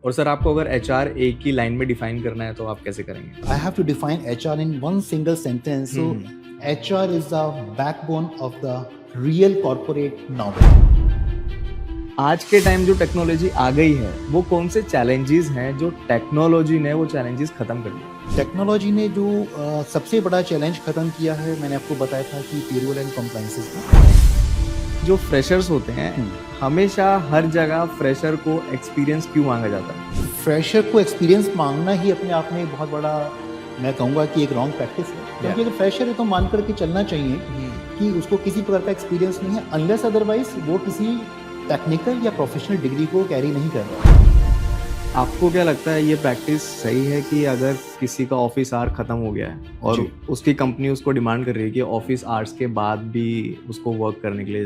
और सर आपको अगर एचआर एक ही लाइन में डिफाइन करना है तो आप कैसे करेंगे? I have to define HR in one single sentence. So, HR is the backbone of the real corporate novel. आज के टाइम जो टेक्नोलॉजी आ गई है वो कौन से चैलेंजेस हैं जो टेक्नोलॉजी ने वो चैलेंजेस खत्म कर दिए? टेक्नोलॉजी ने जो सबसे बड़ा चैलेंज खत्म किया है, मैंने आपको बताया था कि पेरोल एंड कंप्लायंसेस का। जो फ्रेशर्स होते हैं हमेशा हर जगह फ्रेशर को एक्सपीरियंस क्यों मांगा जाता है? फ्रेशर को एक्सपीरियंस मांगना ही अपने आप में एक बहुत बड़ा, मैं कहूँगा कि एक रॉन्ग प्रैक्टिस है। क्योंकि अगर फ्रेशर है तो मान करके चलना चाहिए कि उसको किसी प्रकार का एक्सपीरियंस नहीं है, अनलेस अदरवाइज वो किसी टेक्निकल या प्रोफेशनल डिग्री को कैरी नहीं कर रहा। आपको क्या लगता है ये प्रैक्टिस सही है कि अगर किसी का ऑफिस आवर खत्म हो गया है और जी। उसकी कंपनी उसको डिमांड कर रही है कि ऑफिस आवर्स के बाद भी उसको वर्क करने के लिए,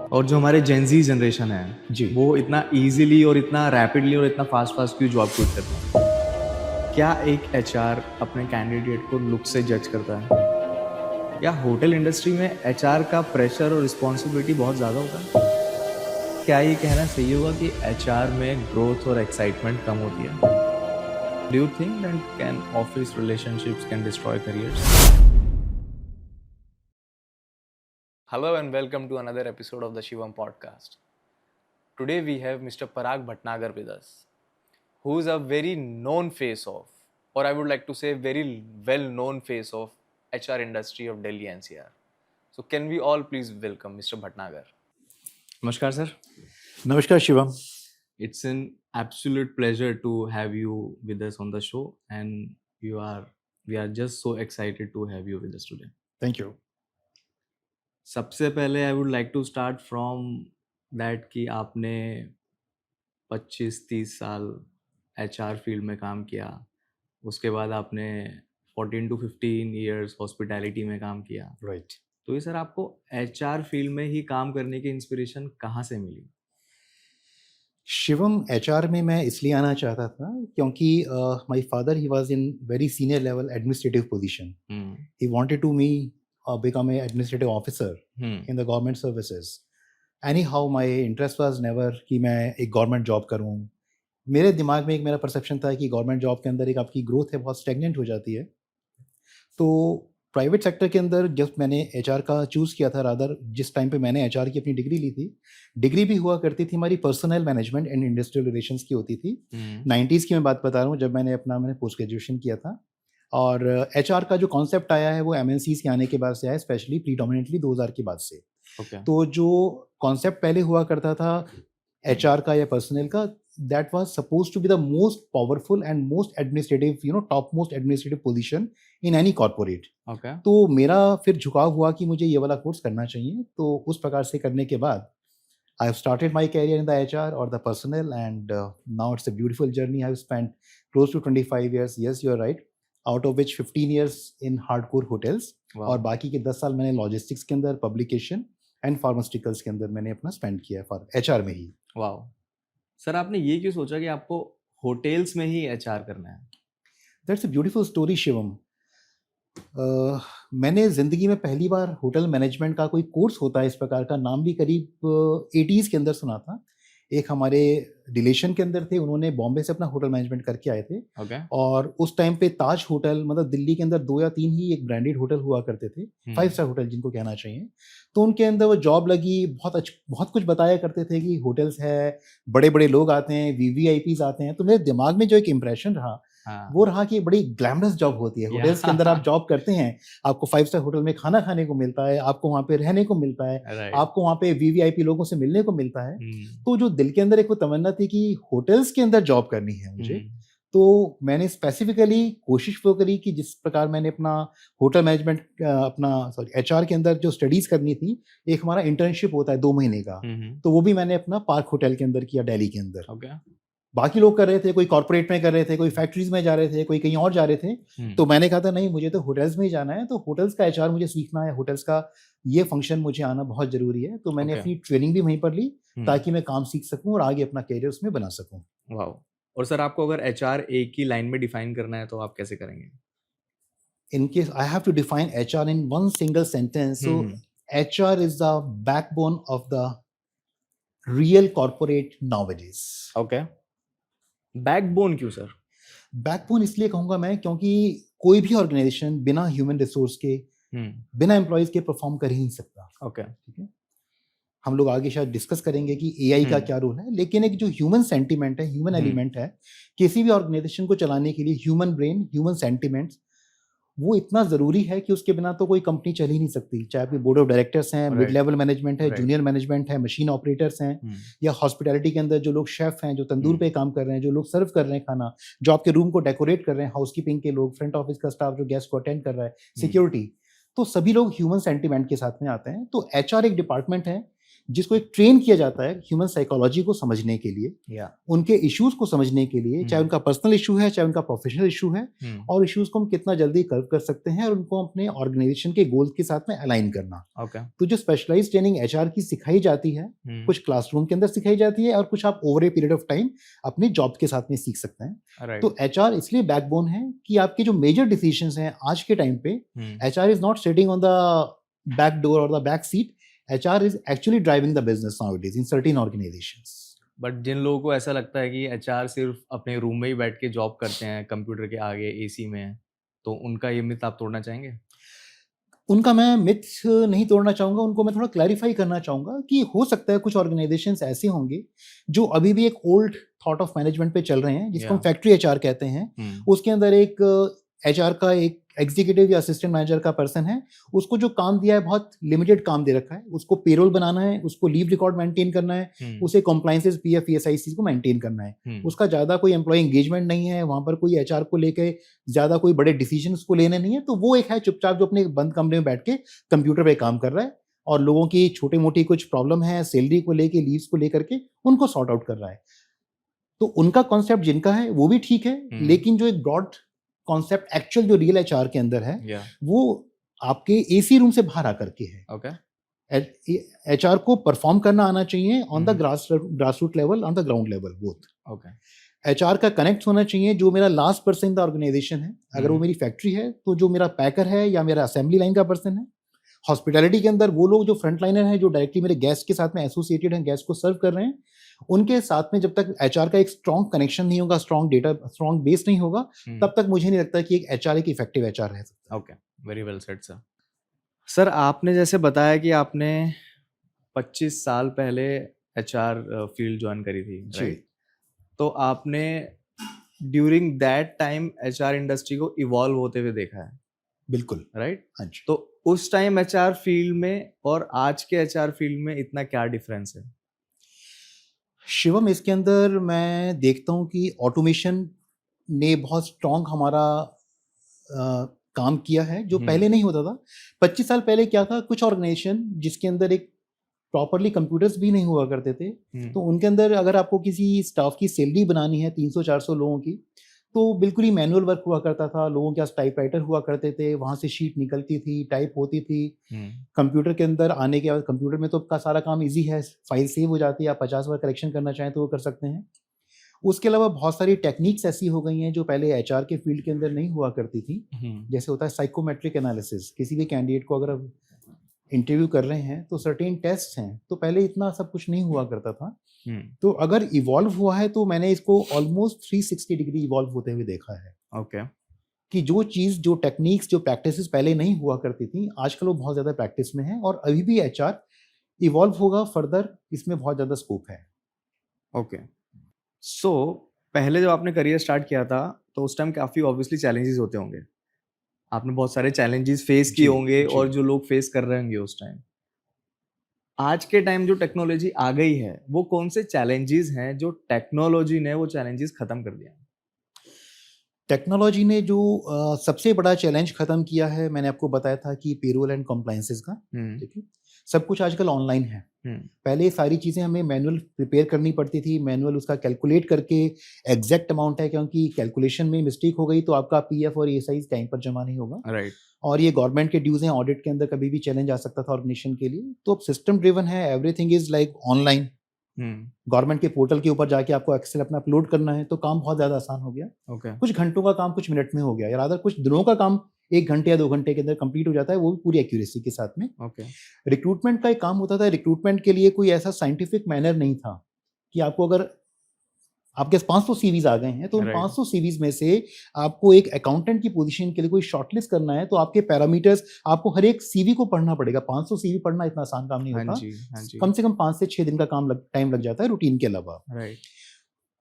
और जो हमारे जेनजी जनरेशन है जी। वो इतना इजीली और इतना रैपिडली और इतना फास्ट क्यों जॉब क्विट करता है? क्या एक एचआर अपने कैंडिडेट को लुक से जज करता है या होटल इंडस्ट्री में एचआर का प्रेशर और रिस्पॉन्सिबिलिटी बहुत ज़्यादा होता है? क्या ये कहना सही होगा कि एचआर में ग्रोथ और एक्साइटमेंट कम होती है? Do you think that can office relationships can destroy careers? Hello and welcome to another episode of the Shivam podcast. Today we have Mr. Parag Bhatnagar with us, who is a very known face of, or I would like to say very well known face of HR industry of Delhi NCR. So can we all please welcome Mr. Bhatnagar? Namaskar sir. नमस्कार Shivam. It's an absolute pleasure to have you with us on the show, and we are just so excited to have you with us today. Thank you. सबसे पहले I would like to start from that कि आपने 25-30 साल HR field में काम किया, उसके बाद आपने 14 to 15 इयर्स हॉस्पिटैलिटी में काम किया। राइट। तो ये सर आपको एचआर फील्ड में ही काम करने की इंस्पिरेशन कहाँ से मिली? शिवम, एचआर में मैं इसलिए आना चाहता था क्योंकि my father he was in very senior level administrative position. He wanted to me become a administrative officer in the government services. Anyhow, my interest was never कि मैं एक गवर्नमेंट जॉब करूं। मेरे दिमाग में एक मेरा परसेप्शन था कि गवर्नमेंट जॉब के अंदर एक आपकी ग्रोथ है बहुत स्टेगनेंट हो जाती है। तो प्राइवेट सेक्टर के अंदर जब मैंने एचआर का चूज़ किया था, रादर जिस टाइम पे मैंने एचआर की अपनी डिग्री ली थी, डिग्री भी हुआ करती थी हमारी personal management and industrial relations की होती थी। 90s की मैं बात बता रहा हूँ, जब मैंने पोस्ट ग्रेजुएशन किया था। और एचआर का जो कॉन्सेप्ट आया है वो एमएनसीज के आने के बाद से आया, स्पेशली प्रीडोमिनेटली 2000 के बाद से। तो जो कॉन्सेप्ट पहले हुआ करता था एचआर का या पर्सनल का, that was suppose to be the most powerful and most administrative, top most administrative position in any corporate. तो मेरा फिर झुकाव हुआ कि मुझे ये वाला कोर्स करना चाहिए। तो उस प्रकार से करने के बाद I have started my career in the HR और the personnel, and now it's a beautiful journey. I have spent close to 25 years, yes you are right, out of which 15 years in hardcore hotels। और बाकी के 10 साल मैंने logistics के अंदर, publication and pharmaceuticals के अंदर मैंने अपना स्पेंड किया फॉर एचआर में ही। वाओ सर, आपने ये क्यों सोचा कि आपको होटल्स में ही एचआर करना है? That's a beautiful story Shivam. मैंने ज़िंदगी में पहली बार होटल मैनेजमेंट का कोई कोर्स होता है इस प्रकार का, नाम भी करीब 80s के अंदर सुना था। एक हमारे रिलेशन के अंदर थे, उन्होंने बॉम्बे से अपना होटल मैनेजमेंट करके आए थे। और उस टाइम पे ताज होटल, मतलब दिल्ली के अंदर 2 या 3 ही एक ब्रांडेड होटल हुआ करते थे, 5 स्टार होटल जिनको कहना चाहिए। तो उनके अंदर वो जॉब लगी, बहुत कुछ बताया करते थे कि होटल्स है, बड़े बड़े लोग आते हैं, वीवीआईपीज आते हैं। तो मेरे दिमाग में जो एक इंप्रेशन रहा वो रहा कि बड़ी ग्लैमरस जॉब होती है। होटल्स के अंदर आप जॉब करते हैं, आपको 5 स्टार होटल में खाना खाने को मिलता है, आपको वहाँ पे रहने को मिलता है, आपको वहाँ पे वीवीआईपी लोगों से मिलने को मिलता है। तो जो दिल के अंदर एक वो तमन्ना थी कि होटल्स के अंदर जॉब करनी है मुझे। तो मैंने स्पेसिफिकली कोशिश वो करी कि जिस प्रकार मैंने अपना होटल मैनेजमेंट एचआर के अंदर जो स्टडीज करनी थी, एक हमारा इंटर्नशिप होता है 2 महीने का, तो वो भी मैंने अपना पार्क होटल के अंदर किया, दिल्ली के अंदर। बाकी लोग कर रहे थे, कोई कॉर्पोरेट में कर रहे थे, कोई फैक्ट्रीज में जा रहे थे, कोई कहीं और जा रहे थे। तो मैंने कहा था नहीं, मुझे तो होटल्स में ही जाना है। तो होटल्स का एचआर मुझे सीखना है, होटल्स का ये फंक्शन मुझे आना बहुत जरूरी है। तो मैंने अपनी ट्रेनिंग भी वहीं पर ली ताकि मैं काम सीख सकूं और आगे अपना करियर उसमें बना सकूं। वाओ। और सर आपको अगर एचआर एक ही लाइन में डिफाइन करना है तो आप कैसे करेंगे? In case I have to define HR in one single sentence, so HR is the backbone of the real corporate nowadays. Okay. Backbone क्यों सर? बैकबोन इसलिए कहूंगा मैं क्योंकि कोई भी ऑर्गेनाइजेशन बिना ह्यूमन रिसोर्स के, बिना एम्प्लॉयज के परफॉर्म कर ही नहीं सकता। ओके। ठीक है, हम लोग आगे शायद डिस्कस करेंगे कि एआई का क्या रोल है, लेकिन एक जो ह्यूमन सेंटिमेंट है, ह्यूमन एलिमेंट है किसी भी ऑर्गेनाइजेशन को चलाने के लिए, ह्यूमन ब्रेन, ह्यूमन सेंटिमेंट्स, वो इतना जरूरी है कि उसके बिना तो कोई कंपनी चल ही नहीं सकती। चाहे आपकी बोर्ड ऑफ डायरेक्टर्स हैं, मिड लेवल मैनेजमेंट है, जूनियर मैनेजमेंट है, मशीन ऑपरेटर्स हैं, या हॉस्पिटैलिटी के अंदर जो लोग शेफ हैं, जो तंदूर पे काम कर रहे हैं, जो लोग सर्व कर रहे हैं खाना, जो आपके रूम को डेकोरेट कर रहे हैं, हाउसकीपिंग के लोग, फ्रंट ऑफिस का स्टाफ जो गेस्ट को अटेंड कर रहा है, सिक्योरिटी, तो सभी लोग ह्यूमन सेंटिमेंट के साथ में आते हैं। तो एचआर एक डिपार्टमेंट है जिसको एक ट्रेन किया जाता है ह्यूमन साइकोलॉजी को समझने के लिए, उनके इश्यूज को समझने के लिए, चाहे उनका पर्सनल इशू है, चाहे उनका प्रोफेशनल इशू है, और इश्यूज को हम कितना जल्दी कर्व कर सकते हैं और उनको अपने ऑर्गेनाइजेशन के गोल्स के साथ में अलाइन करना। तो जो स्पेशलाइज्ड ट्रेनिंग एचआर की सिखाई जाती है, कुछ क्लासरूम के अंदर सिखाई जाती है और कुछ आप over a period of time अपने जॉब के साथ में सीख सकते हैं। तो एचआर इसलिए बैकबोन है कि आपके जो मेजर डिसीजंस हैं आज के टाइम पे, HR is not sitting on the back door और the back seat, HR is actually driving the business nowadays in certain organizations. But जिन लोगों को ऐसा लगता है कि HR सिर्फ अपने रूम में ही बैठ के जॉब करते हैं, कंप्यूटर के आगे AC में, तो उनका ये मिथ आप तोड़ना चाहेंगे? उनका मैं मिथ नहीं तोड़ना चाहूंगा, उनको मैं थोड़ा क्लैरिफाई करना चाहूंगा कि हो सकता है कुछ ऑर्गेनाइजेशंस ऐसे होंगे जो अभी भी एक ओल्ड थॉट ऑफ मैनेजमेंट पे चल रहे हैं, जिसको हम फैक्ट्री HR कहते हैं। उसके अंदर एक HR का एक एग्जीक्यूटिव या असिस्टेंट मैनेजर का पर्सन है, उसको जो काम दिया है बहुत लिमिटेड काम दे रखा है, उसको पेरोल बनाना है, उसको लीव रिकॉर्ड मेंटेन करना है, उसे कॉम्प्लायंसेस PF ESIC को मेंटेन करना है, उसका ज्यादा कोई एम्प्लॉय एंगेजमेंट नहीं है, वहां पर कोई HR को लेके ज्यादा कोई बड़े डिसीजन उसको लेने नहीं है। तो वो एक है चुपचाप जो अपने बंद कमरे में बैठ के कंप्यूटर पे काम कर रहा है और लोगों की छोटी मोटी कुछ प्रॉब्लम है, सैलरी को लेके, लीव्स को लेकर के उनको सॉर्ट आउट कर रहा है। तो उनका कॉन्सेप्ट जिनका है वो भी ठीक है, लेकिन जो एक ब्रॉड कॉन्सेप्ट एक्चुअल जो रियल HR के अंदर है, वो आपके AC रूम से बाहर आकर के है। HR को परफॉर्म करना आना चाहिए on the grassroot level, on the ground level both. HR का कनेक्ट होना चाहिए जो मेरा लास्ट पर्सन द ऑर्गेनाइजेशन है, अगर वो मेरी फैक्ट्री है तो जो मेरा पैकर है या मेरा असेंबली लाइन का पर्सन है। हॉस्पिटैलिटी के अंदर वो लोग जो फ्रंट लाइनर हैं, जो डायरेक्टली मेरे गेस्ट के साथ में एसोसिएटेड हैं, गेस्ट को सर्व कर रहे हैं, उनके साथ में जब तक HR का एक स्ट्रॉन्ग कनेक्शन नहीं होगा, स्ट्रॉन्ग डेटा, स्ट्रॉन्ग बेस नहीं होगा, तब तक मुझे नहीं लगता कि एक HR एक इफेक्टिव HR रह सकता है। Okay, very well said sir. Sir आपने जैसे बताया कि आपने 25 साल पहले HR फील्ड ज्वाइन करी थी, राइट? तो आपने during that time HR industry को इवॉल्व होते हुए देखा है। बिल्कुल, राइट? हाँ जी। तो उस टाइम HR फील्ड में और आज के HR फील्ड में इतना क्या डिफरेंस है? शिवम, इसके अंदर मैं देखता हूँ कि ऑटोमेशन ने बहुत स्ट्रॉन्ग हमारा काम किया है, जो पहले नहीं होता था। 25 साल पहले क्या था, कुछ ऑर्गेनाइजेशन जिसके अंदर एक प्रॉपरली कंप्यूटर्स भी नहीं हुआ करते थे, तो उनके अंदर अगर आपको किसी स्टाफ की सैलरी बनानी है 300-400 लोगों की, तो बिल्कुल ही मैनुअल वर्क हुआ करता था। लोगों के पास टाइपराइटर हुआ करते थे, वहां से शीट निकलती थी, टाइप होती थी। कंप्यूटर के अंदर आने के बाद, कंप्यूटर में तो आपका सारा काम इजी है, फाइल सेव हो जाती है, आप 50 बार करेक्शन करना चाहें तो वो कर सकते हैं। उसके अलावा बहुत सारी टेक्निक्स ऐसी हो गई हैं जो पहले HR के फील्ड के अंदर नहीं हुआ करती थी। जैसे होता है साइकोमेट्रिक एनालिसिस, किसी भी कैंडिडेट को अगर आप इंटरव्यू कर रहे हैं तो सर्टेन टेस्ट हैं, तो पहले इतना सब कुछ नहीं हुआ करता था। तो अगर इवॉल्व हुआ है तो मैंने इसको ऑलमोस्ट 360 डिग्री इवॉल्व होते हुए देखा है। ओके। कि जो चीज़, जो टेक्निक्स, जो प्रैक्टिसेस पहले नहीं हुआ करती थी, आजकल वो बहुत ज़्यादा प्रैक्टिस में है और अभी भी HR इवॉल्व होगा फर्दर, इसमें बहुत ज़्यादा स्कोप है। ओके। सो पहले जब आपने करियर स्टार्ट किया था तो उस टाइम काफ़ी ऑब्वियसली चैलेंजेस होते होंगे, आपने बहुत सारे चैलेंजेस फेस किए होंगे और जो लोग फेस कर रहे होंगे उस टाइम। आज के टाइम जो टेक्नोलॉजी आ गई है, वो कौन से चैलेंजेस हैं जो टेक्नोलॉजी ने वो चैलेंजेस खत्म कर दिया? टेक्नोलॉजी ने जो सबसे बड़ा चैलेंज खत्म किया है, मैंने आपको बताया था कि पेरोल एंड कॉम्प्लायंसेस का। ठीक है, सब कुछ आजकल ऑनलाइन है। पहले सारी चीज़ें हमें मैनुअल प्रिपेयर करनी पड़ती थी, मैनुअल उसका कैलकुलेट करके एग्जैक्ट अमाउंट है, क्योंकि कैलकुलेशन में मिस्टेक हो गई तो आपका PF और ESI टाइम पर जमा नहीं होगा। राइट। और ये गवर्नमेंट के ड्यूज हैं, ऑडिट के अंदर कभी भी चैलेंज आ सकता था ऑर्गेनाइजेशन के लिए। तो अब सिस्टम ड्रिवन है, everything is like online. Government के पोर्टल के ऊपर जाके आपको एक्सेल अपना अपलोड करना है, तो काम बहुत ज्यादा आसान हो गया। कुछ घंटों का काम कुछ मिनट में हो गया, या रादर कुछ दिनों का काम 1 घंटे या 2 घंटे के अंदर कंप्लीट हो जाता है, वो भी पूरी एक्यूरेसी के साथ में। रिक्रूटमेंट का एक काम होता था, रिक्रूटमेंट के लिए कोई ऐसा साइंटिफिक मैनर नहीं था कि आपको अगर आपके पास 500 सीवीज आ गए हैं, तो उन Right. 500 सीवीज में से आपको एक अकाउंटेंट की पोजीशन के लिए कोई शॉर्टलिस्ट करना है, तो आपके पैरामीटर्स, आपको हर एक सीवी को पढ़ना पड़ेगा। 500 सीवी पढ़ना इतना आसान काम नहीं हाँ होता। जी, हाँ जी। कम से कम 5 से 6 दिन का टाइम लग जाता है रूटीन के अलावा। राइट।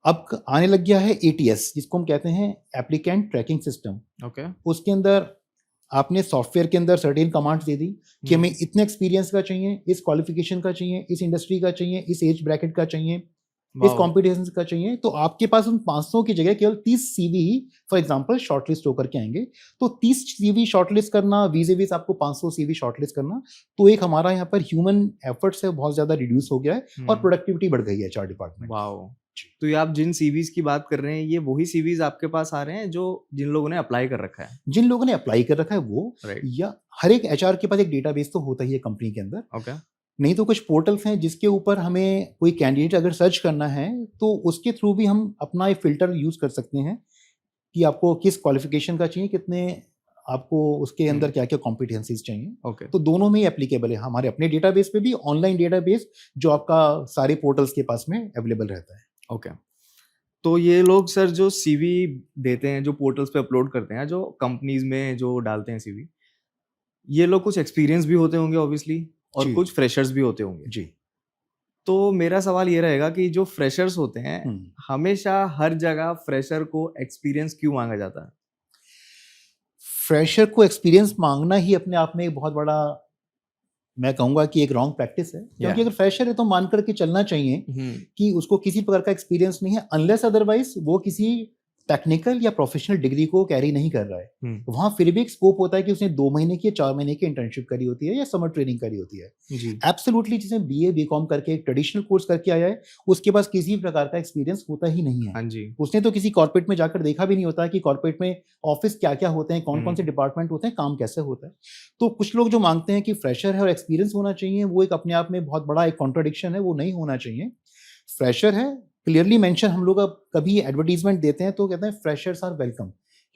अब आने लग गया है एटीएस, जिसको हम कहते हैं एप्लीकेंट ट्रैकिंग सिस्टम। ओके। उसके अंदर आपने सॉफ्टवेयर के अंदर सर्टेन कमांड्स दे दी कि हमें इतने एक्सपीरियंस का चाहिए, इस क्वालिफिकेशन का चाहिए, इस इंडस्ट्री का चाहिए, इस एज ब्रैकेट का चाहिए, इस कॉम्पिटिशन का चाहिए। तो आपके पास उन 500 की जगह केवल 30 CV he for example shortlist होकर के आएंगे। तो 30 सीवी शॉर्टलिस्ट करना वीज़ आपको 500 सीवी शॉर्टलिस्ट करना, तो एक हमारा यहाँ पर ह्यूमन एफर्ट्स है बहुत ज्यादा रिड्यूस हो गया है और प्रोडक्टिविटी बढ़ गई है एचआर डिपार्टमेंट। वाओ। तो ये आप जिन सीवीज की बात कर रहे हैं, ये वही सीवीज आपके पास आ रहे हैं जो जिन लोगों ने अप्लाई कर रखा है? जिन लोगों ने अप्लाई कर रखा है वो, राइट। या हर एक एचआर के पास एक डेटाबेस तो होता ही है कंपनी के अंदर। ओके। नहीं तो कुछ पोर्टल्स हैं जिसके ऊपर हमें कोई कैंडिडेट अगर सर्च करना है तो उसके थ्रू भी हम अपना एक फिल्टर यूज कर सकते हैं कि आपको किस क्वालिफिकेशन का चाहिए, कितने आपको उसके अंदर क्या क्या कॉम्पिटेंसीज चाहिए। ओके। तो दोनों में ही एप्लीकेबल है, हमारे अपने डेटाबेस पे भी, ऑनलाइन डेटाबेस जो आपका सारे पोर्टल्स के पास में अवेलेबल रहता है। ओके। तो ये लोग सर जो सीवी देते हैं, जो पोर्टल्स पे अपलोड करते हैं, जो कंपनीज में जो डालते हैं सीवी, ये लोग कुछ एक्सपीरियंस भी होते होंगे ऑब्वियसली, और जी। कुछ फ्रेशर्स भी होते होंगे। जी। तो मेरा सवाल ये रहेगा कि जो फ्रेशर्स होते हैं, हमेशा हर जगह फ्रेशर को एक्सपीरियंस क्यों मांगा जाता है? फ्रेशर को एक्सपीरियंस मांगना ही अपने आप में एक बहुत बड़ा, मैं कहूंगा कि एक रॉन्ग प्रैक्टिस है। क्योंकि अगर फ्रेशर है तो मान करके चलना चाहिए कि उसको किसी प्रकार का एक्सपीरियंस नहीं है, अनलेस अदरवाइज वो किसी टेक्निकल या प्रोफेशनल डिग्री को कैरी नहीं कर रहा है। वहां फिर भी एक स्कोप होता है कि उसने 2 महीने की, 4 महीने की इंटर्नशिप करी होती है या समर ट्रेनिंग करी होती है। एब्सोल्युटली, जिसने बीए बीकॉम करके एक ट्रेडिशनल कोर्स करके आया है, उसके पास किसी प्रकार का एक्सपीरियंस होता ही नहीं है। हाँ जी। उसने तो किसी कॉर्पोरेट में जाकर देखा भी नहीं होता कि कॉर्पोरेट में ऑफिस क्या क्या होते हैं, कौन कौन से डिपार्टमेंट होते हैं, काम कैसे होता है। तो कुछ लोग जो मांगते हैं कि फ्रेशर है और एक्सपीरियंस होना चाहिए, वो एक अपने आप में बहुत बड़ा एक कॉन्ट्राडिक्शन है, वो नहीं होना चाहिए। फ्रेशर है, क्लियरली मेंशन, हम लोग अब कभी एडवर्टीजमेंट देते हैं तो कहते हैं फ्रेशर्स आर वेलकम,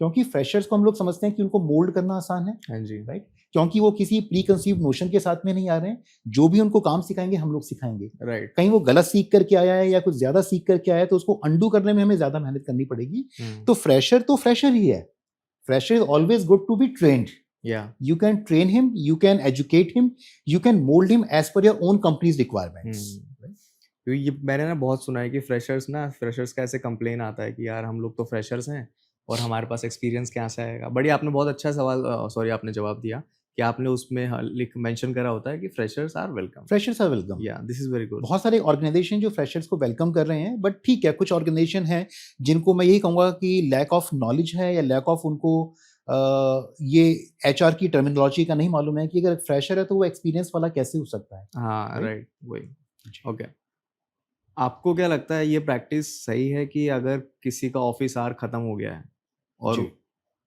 क्योंकि फ्रेशर्स को हम लोग समझते हैं कि उनको मोल्ड करना आसान है। हाँ जी। राइट, क्योंकि वो किसी प्री कंसीव नोशन के साथ में नहीं आ रहे हैं। जो भी उनको काम सिखाएंगे हम लोग सिखाएंगे। राइट। कहीं वो गलत सीख करके आया है या कुछ ज्यादा सीख करके आया है तो उसको अंडू करने में हमें ज्यादा मेहनत करनी पड़ेगी। तो फ्रेशर ही है। Fresher is always good to be trained. You can train him, you can educate him, you can mold him as per your own company's requirements. क्योंकि ये मैंने ना बहुत सुना है कि फ्रेशर्स का ऐसे कंप्लेन आता है कि यार हम लोग तो फ्रेशर्स हैं और हमारे पास एक्सपीरियंस कहाँ से आएगा। बड़ी आपने बहुत अच्छा सवाल आपने जवाब दिया कि आपने उसमें मेंशन करा होता है कि freshers are welcome. Freshers are welcome, या दिस इज वेरी गुड। बहुत सारे ऑर्गेनाइजेशन जो फ्रेशर्स को वेलकम कर रहे हैं, बट ठीक है, कुछ ऑर्गेनाइजेशन हैं जिनको मैं यही कहूँगा कि लैक ऑफ नॉलेज है या लैक ऑफ उनको ये एचआर की टर्मिनोलॉजी का नहीं मालूम है कि अगर फ्रेशर है तो वो एक्सपीरियंस वाला कैसे हो सकता है। हाँ, राइट, वही। ओके, आपको क्या लगता है ये प्रैक्टिस सही है कि अगर किसी का ऑफिस आवर खत्म हो गया है और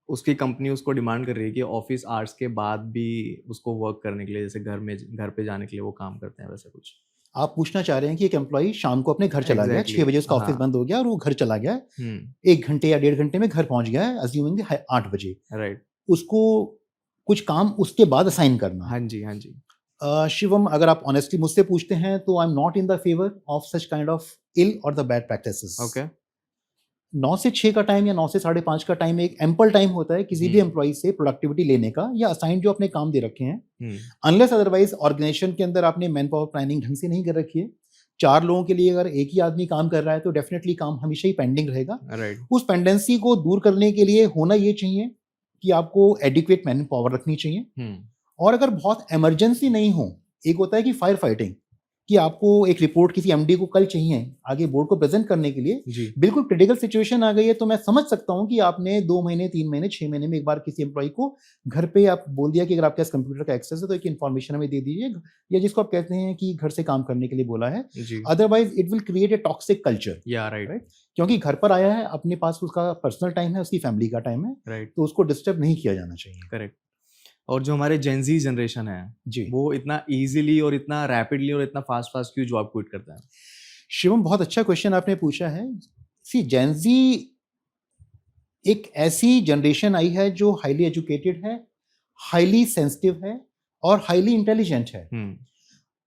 उसकी कंपनी उसको डिमांड कर रही है कि ऑफिस आवर्स के बाद भी उसको वर्क करने के लिए, जैसे घर पे जाने के लिए वो काम करते हैं, वैसे कुछ आप पूछना चाह रहे हैं कि एक एम्प्लॉई शाम को अपने घर चला गया, 6 बजे उसका ऑफिस बंद हो गया और वो घर चला गया, 1 घंटे या 1.5 घंटे में घर पहुंच गया है, अज्यूमिंग 8 बजे। राइट। उसको कुछ काम उसके बाद असाइन करना। हाँ जी, हाँ जी। शिवम, अगर आप ऑनेस्टली मुझसे पूछते हैं तो I am not in the favour of such kind of ill और द बैड प्रैक्टिसेस। ओके। 9 से 6 का टाइम या 9 से 5:30 का टाइम एक एम्पल टाइम होता है किसी भी एम्प्लॉय से प्रोडक्टिविटी लेने का या असाइन जो अपने काम दे रखे हैं। अनलेस अदरवाइज ऑर्गेनाइजेशन के अंदर आपने मैन पावर प्लानिंग ढंग से नहीं कर रखी है, 4 लोगों के लिए अगर एक ही आदमी काम कर रहा है तो डेफिनेटली काम हमेशा ही पेंडिंग रहेगा। राइट। उस पेंडेंसी को दूर करने के लिए होना ये चाहिए कि आपको एडिक्वेट मैन पावर रखनी चाहिए। और अगर बहुत इमरजेंसी नहीं हो, एक होता है कि फायर फाइटिंग, कि आपको एक रिपोर्ट किसी एमडी को कल चाहिए आगे बोर्ड को प्रेजेंट करने के लिए, बिल्कुल क्रिटिकल सिचुएशन आ गई है, तो मैं समझ सकता हूं कि आपने 2 महीने, 3 महीने, 6 महीने में एक बार किसी एम्प्लॉय को घर पे आप बोल दिया कि अगर आपके पास कंप्यूटर का एक्सेस है तो एक इन्फॉर्मेशन हमें दे दीजिए, या जिसको आप कहते हैं कि घर से काम करने के लिए बोला है। Otherwise it will create a toxic culture. Right. क्योंकि घर पर आया है, अपने पास उसका पर्सनल टाइम है, उसकी फैमिली का टाइम है, राइट, तो उसको डिस्टर्ब नहीं किया जाना चाहिए। करेक्ट। और जो हमारे जेनजी जनरेशन है जी, वो इतना इजीली और इतना रैपिडली और इतना फास्ट क्यों जॉब क्विट करता है? शिवम, बहुत अच्छा क्वेश्चन आपने पूछा है। सी, जेनजी एक ऐसी जनरेशन आई है जो हाईली एजुकेटेड है, हाईली सेंसिटिव है और हाईली इंटेलिजेंट है।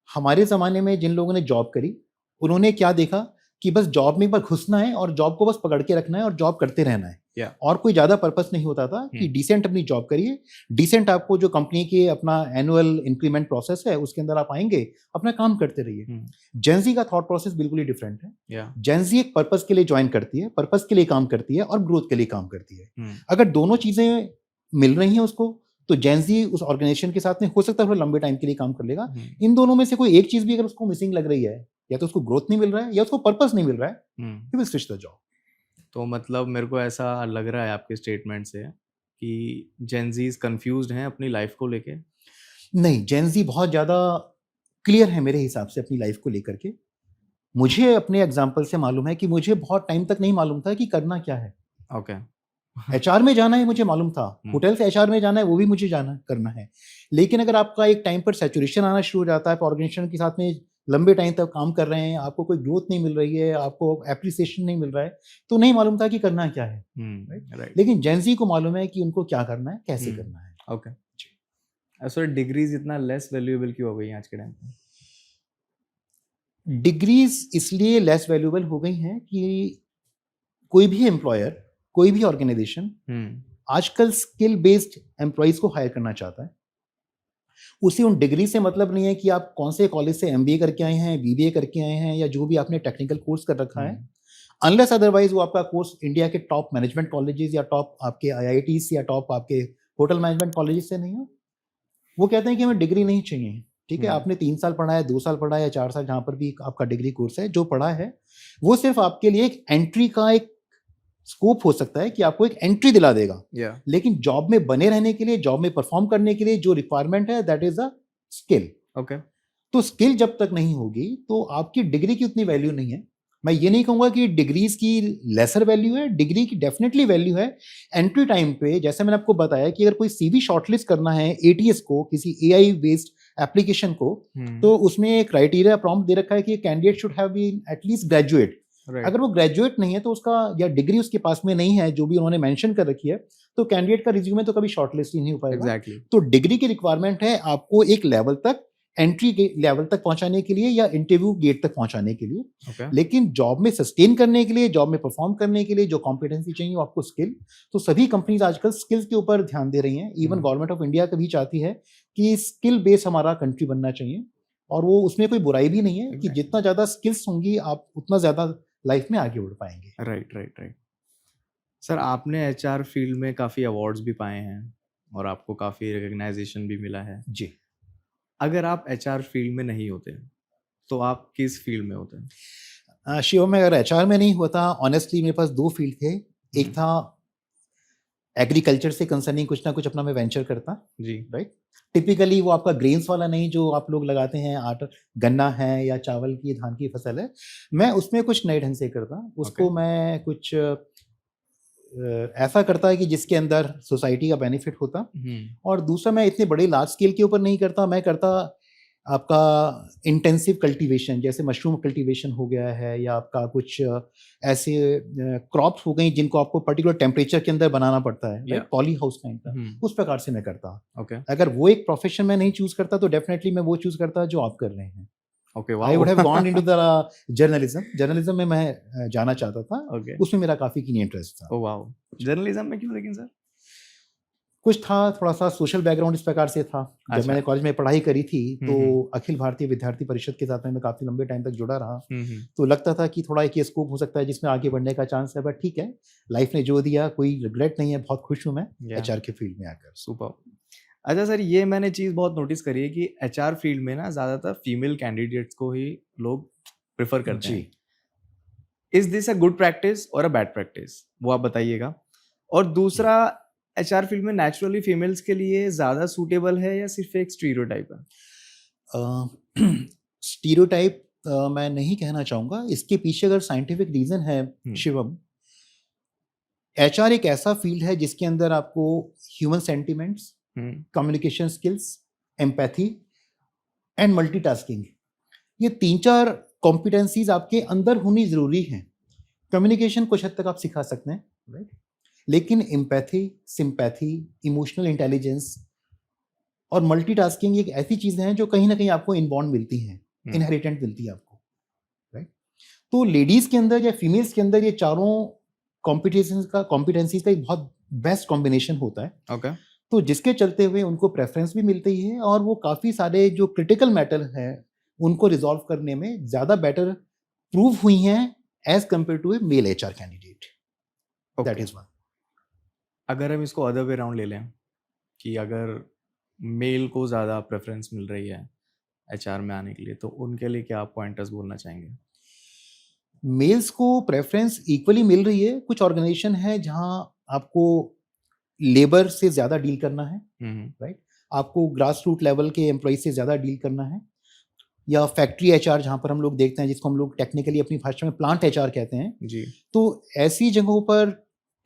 हमारे जमाने में जिन लोगों ने जॉब करी, उन्होंने क्या देखा कि बस जॉब में एक बार घुसना है और जॉब को बस पकड़ के रखना है और जॉब करते रहना है, और कोई ज्यादा पर्पस नहीं होता था कि डिसेंट अपनी जॉब करिए, डिसेंट आपको जो कंपनी के अपना एनुअल इंक्रीमेंट प्रोसेस है उसके अंदर आप आएंगे, अपना काम करते रहिए। जेंजी का थॉट प्रोसेस बिल्कुल ही डिफरेंट है। जेंजी एक पर्पस के लिए ज्वाइन करती है, पर्पस के लिए काम करती है और ग्रोथ के लिए काम करती है। अगर दोनों चीजें मिल रही हैं उसको, तो जेंजी उस ऑर्गेनाइजेशन के साथ में हो सकता है थोड़ा लंबे टाइम के लिए काम कर लेगा। इन दोनों में से कोई एक चीज भी अगर उसको मिसिंग लग रही है, या तो उसको ग्रोथ नहीं मिल रहा है या उसको पर्पस नहीं मिल रहा है, he will switch the job. तो मतलब मेरे को ऐसा लग रहा है आपके स्टेटमेंट से कि जेंजीज कंफ्यूज्ड हैं अपनी लाइफ को लेके। नहीं, जेंजी बहुत ज्यादा क्लियर है मेरे हिसाब से अपनी लाइफ को लेकर के। मुझे अपने एग्जाम्पल से मालूम है कि मुझे बहुत टाइम तक नहीं मालूम था कि करना क्या है। ओके एचआर में जाना है मुझे मालूम था, होटल से एचआर में जाना है वो भी मुझे जाना करना है, लेकिन अगर आपका एक टाइम पर सैचुरेशन आना शुरू हो जाता है, ऑर्गेनाइजेशन के साथ में लंबे टाइम तक काम कर रहे हैं, आपको कोई ग्रोथ नहीं मिल रही है, आपको एप्रिसिएशन नहीं मिल रहा है, तो नहीं मालूम था कि करना क्या है। राइट। लेकिन जेंजी को मालूम है कि उनको क्या करना है, कैसे करना है। ओके। सो डिग्रीज इतना लेस वैल्यूएबल क्यों हो गई हैं आज के टाइम पे? डिग्रीज इसलिए लेस वैल्यूएबल हो गई हैं कि कोई भी एम्प्लॉयर, कोई भी ऑर्गेनाइजेशन आजकल स्किल बेस्ड एम्प्लॉइज को हायर करना चाहता है। उसे उन डिग्री से मतलब नहीं है कि आप कौन से कॉलेज से एमबीए करके आए हैं, बीबीए करके आए हैं, या जो भी आपने टेक्निकल कोर्स कर रखा है, अनलेस अदरवाइज वो आपका कोर्स इंडिया के टॉप मैनेजमेंट कॉलेजेस या टॉप आपके आईआईटीज या टॉप आपके होटल मैनेजमेंट कॉलेजेस से नहीं हो। वो कहते हैं कि हमें डिग्री नहीं चाहिए, ठीक है, आपने 3 साल पढ़ा है, 2 साल पढ़ा है या 4 साल, जहाँ पर भी आपका डिग्री कोर्स है, जो पढ़ा है वो सिर्फ आपके लिए एक एंट्री का एक स्कोप हो सकता है कि आपको एक एंट्री दिला देगा। लेकिन जॉब में बने रहने के लिए, जॉब में परफॉर्म करने के लिए जो रिक्वायरमेंट है, that is a skill. Okay. तो स्किल जब तक नहीं होगी तो आपकी डिग्री की उतनी वैल्यू नहीं है। मैं ये नहीं कहूंगा कि डिग्रीज की लेसर वैल्यू है, डिग्री की डेफिनेटली वैल्यू है। एंट्री टाइम पे जैसे मैंने आपको बताया कि अगर कोई सीवी शॉर्टलिस्ट करना है एटीएस को, किसी एआई बेस्ड एप्लीकेशन को, तो उसमें क्राइटेरिया प्रॉम्प्ट दे रखा है कि candidate should have been at least graduate. अगर वो ग्रेजुएट नहीं है तो उसका, या डिग्री उसके पास में नहीं है जो भी उन्होंने मेंशन कर रखी है, तो कैंडिडेट का रिज्यूमे तो कभी शॉर्टलिस्ट ही नहीं हो पाएगा। तो डिग्री की रिक्वायरमेंट है आपको एक लेवल तक, एंट्री के लेवल तक पहुंचाने के लिए या इंटरव्यू गेट तक पहुंचाने के लिए। लेकिन जॉब में सस्टेन करने के लिए, जॉब में परफॉर्म करने के लिए जो कॉम्पिटेंसी चाहिए वो आपको स्किल। तो सभी कंपनीज आजकल स्किल्स के ऊपर ध्यान दे रही हैं। इवन गवर्नमेंट ऑफ इंडिया कभी चाहती है कि स्किल बेस हमारा कंट्री बनना चाहिए, और वो उसमें कोई बुराई भी नहीं है कि जितना ज्यादा स्किल्स होंगी आप उतना ज्यादा लाइफ में आगे बढ़ पाएंगे। राइट। सर, आपने एचआर फील्ड में काफ़ी अवार्ड्स भी पाए हैं और आपको काफ़ी रिकग्नाइजेशन भी मिला है जी। अगर आप एचआर फील्ड में नहीं होते तो आप किस फील्ड में होते? शिव, में अगर एचआर में नहीं होता, ऑनेस्टली मेरे पास 2 फील्ड थे। एक था एग्रीकल्चर से कंसर्निंग कुछ ना कुछ अपना मैं वेंचर करता जी, राइट। टिपिकली वो आपका ग्रेन्स वाला नहीं जो आप लोग लगाते हैं, आटा गन्ना है या चावल की, धान की फसल है, मैं उसमें कुछ नए ढंग से करता। उसको मैं कुछ ऐसा करता है कि जिसके अंदर सोसाइटी का बेनिफिट होता। और दूसरा, मैं इतने बड़े लार्ज स्केल के ऊपर नहीं करता, मैं करता आपका इंटेंसिव कल्टीवेशन, जैसे मशरूम कल्टीवेशन हो गया है, या आपका कुछ ऐसे क्रॉप्स हो गई जिनको आपको पर्टिकुलर टेम्परेचर के अंदर बनाना पड़ता है, पॉली हाउस टाइप का, उस प्रकार से मैं करता। अगर वो एक प्रोफेशन में नहीं चूज करता तो डेफिनेटली मैं वो चूज करता जो आप कर रहे हैं। I would have gone into the journalism. Journalism में मैं जाना चाहता था। उसमें मेरा काफी कीन इंटरेस्ट था। वाओ, जर्नलिज्म में क्यों? लेकिन सर कुछ था, थोड़ा सा सोशल बैकग्राउंड इस प्रकार से था। जब मैंने कॉलेज में पढ़ाई करी थी तो अखिल भारतीय विद्यार्थी परिषद के साथ में मैं काफी लंबे टाइम तक जुड़ा रहा। तो लगता था कि थोड़ा एक स्कोप हो सकता है जिसमें आगे बढ़ने का चांस है। बट ठीक है, लाइफ ने जो दिया, कोई रिग्रेट नहीं है। बहुत खुश हूँ मैं एचआर के फील्ड में आकर। सुपर। अच्छा सर, ये मैंने चीज़ बहुत नोटिस करी है कि एचआर फील्ड में ना ज़्यादातर फीमेल कैंडिडेट्स को ही लोग प्रेफर करते हैं। Is this a good practice और अ बैड प्रैक्टिस, वो आप बताइएगा। और दूसरा, एचआर फील्ड में नेचुरली फीमेल्स के लिए ज़्यादा सूटेबल है या सिर्फ एक स्टीरियोटाइप है? स्टीरियोटाइप मैं नहीं कहना चाहूँगा। इसके पीछे अगर साइंटिफिक रीज़न है शिवम, एचआर एक ऐसा फील्ड है जिसके अंदर आपको human sentiments, communication skills, empathy and multitasking, ये 3-4 कॉम्पिटेंसीज आपके अंदर होनी जरूरी है। कम्युनिकेशन कुछ हद तक आप सिखा सकते हैं, राइट, लेकिन एम्पैथी, सिंपैथी, इमोशनल इंटेलिजेंस और मल्टीटास्किंग एक ऐसी चीजें हैं जो कहीं ना कहीं आपको इनबॉर्न मिलती हैं, इनहेरिटेंट मिलती है आपको, राइट। तो लेडीज के अंदर या फीमेल्स के अंदर ये चारों कॉम्पिटेंसीज का एक बहुत बेस्ट कॉम्बिनेशन होता है। ओके तो जिसके चलते हुए उनको प्रेफरेंस भी मिलती है और वो काफ़ी सारे जो क्रिटिकल मैटर हैं उनको रिजॉल्व करने में ज़्यादा बेटर प्रूव हुई हैं as compare to a male HR candidate. That is one. अगर हम इसको अदर वे राउंड ले लें कि अगर मेल को ज़्यादा प्रेफरेंस मिल रही है एचआर में आने के लिए, तो उनके लिए क्या आप पॉइंटर्स बोलना चाहेंगे? मेल्स को प्रेफरेंस इक्वली मिल रही है। कुछ ऑर्गेनाइजेशन है जहां आपको लेबर से ज़्यादा डील करना है, राइट? आपको ग्रास रूट लेवल के एम्प्लॉय से ज़्यादा डील करना है, या फैक्ट्री एचआर जहां पर हम लोग देखते हैं, जिसको हम लोग टेक्निकली अपनी भाषा में प्लांट एचआर कहते हैं जी। तो ऐसी जगहों पर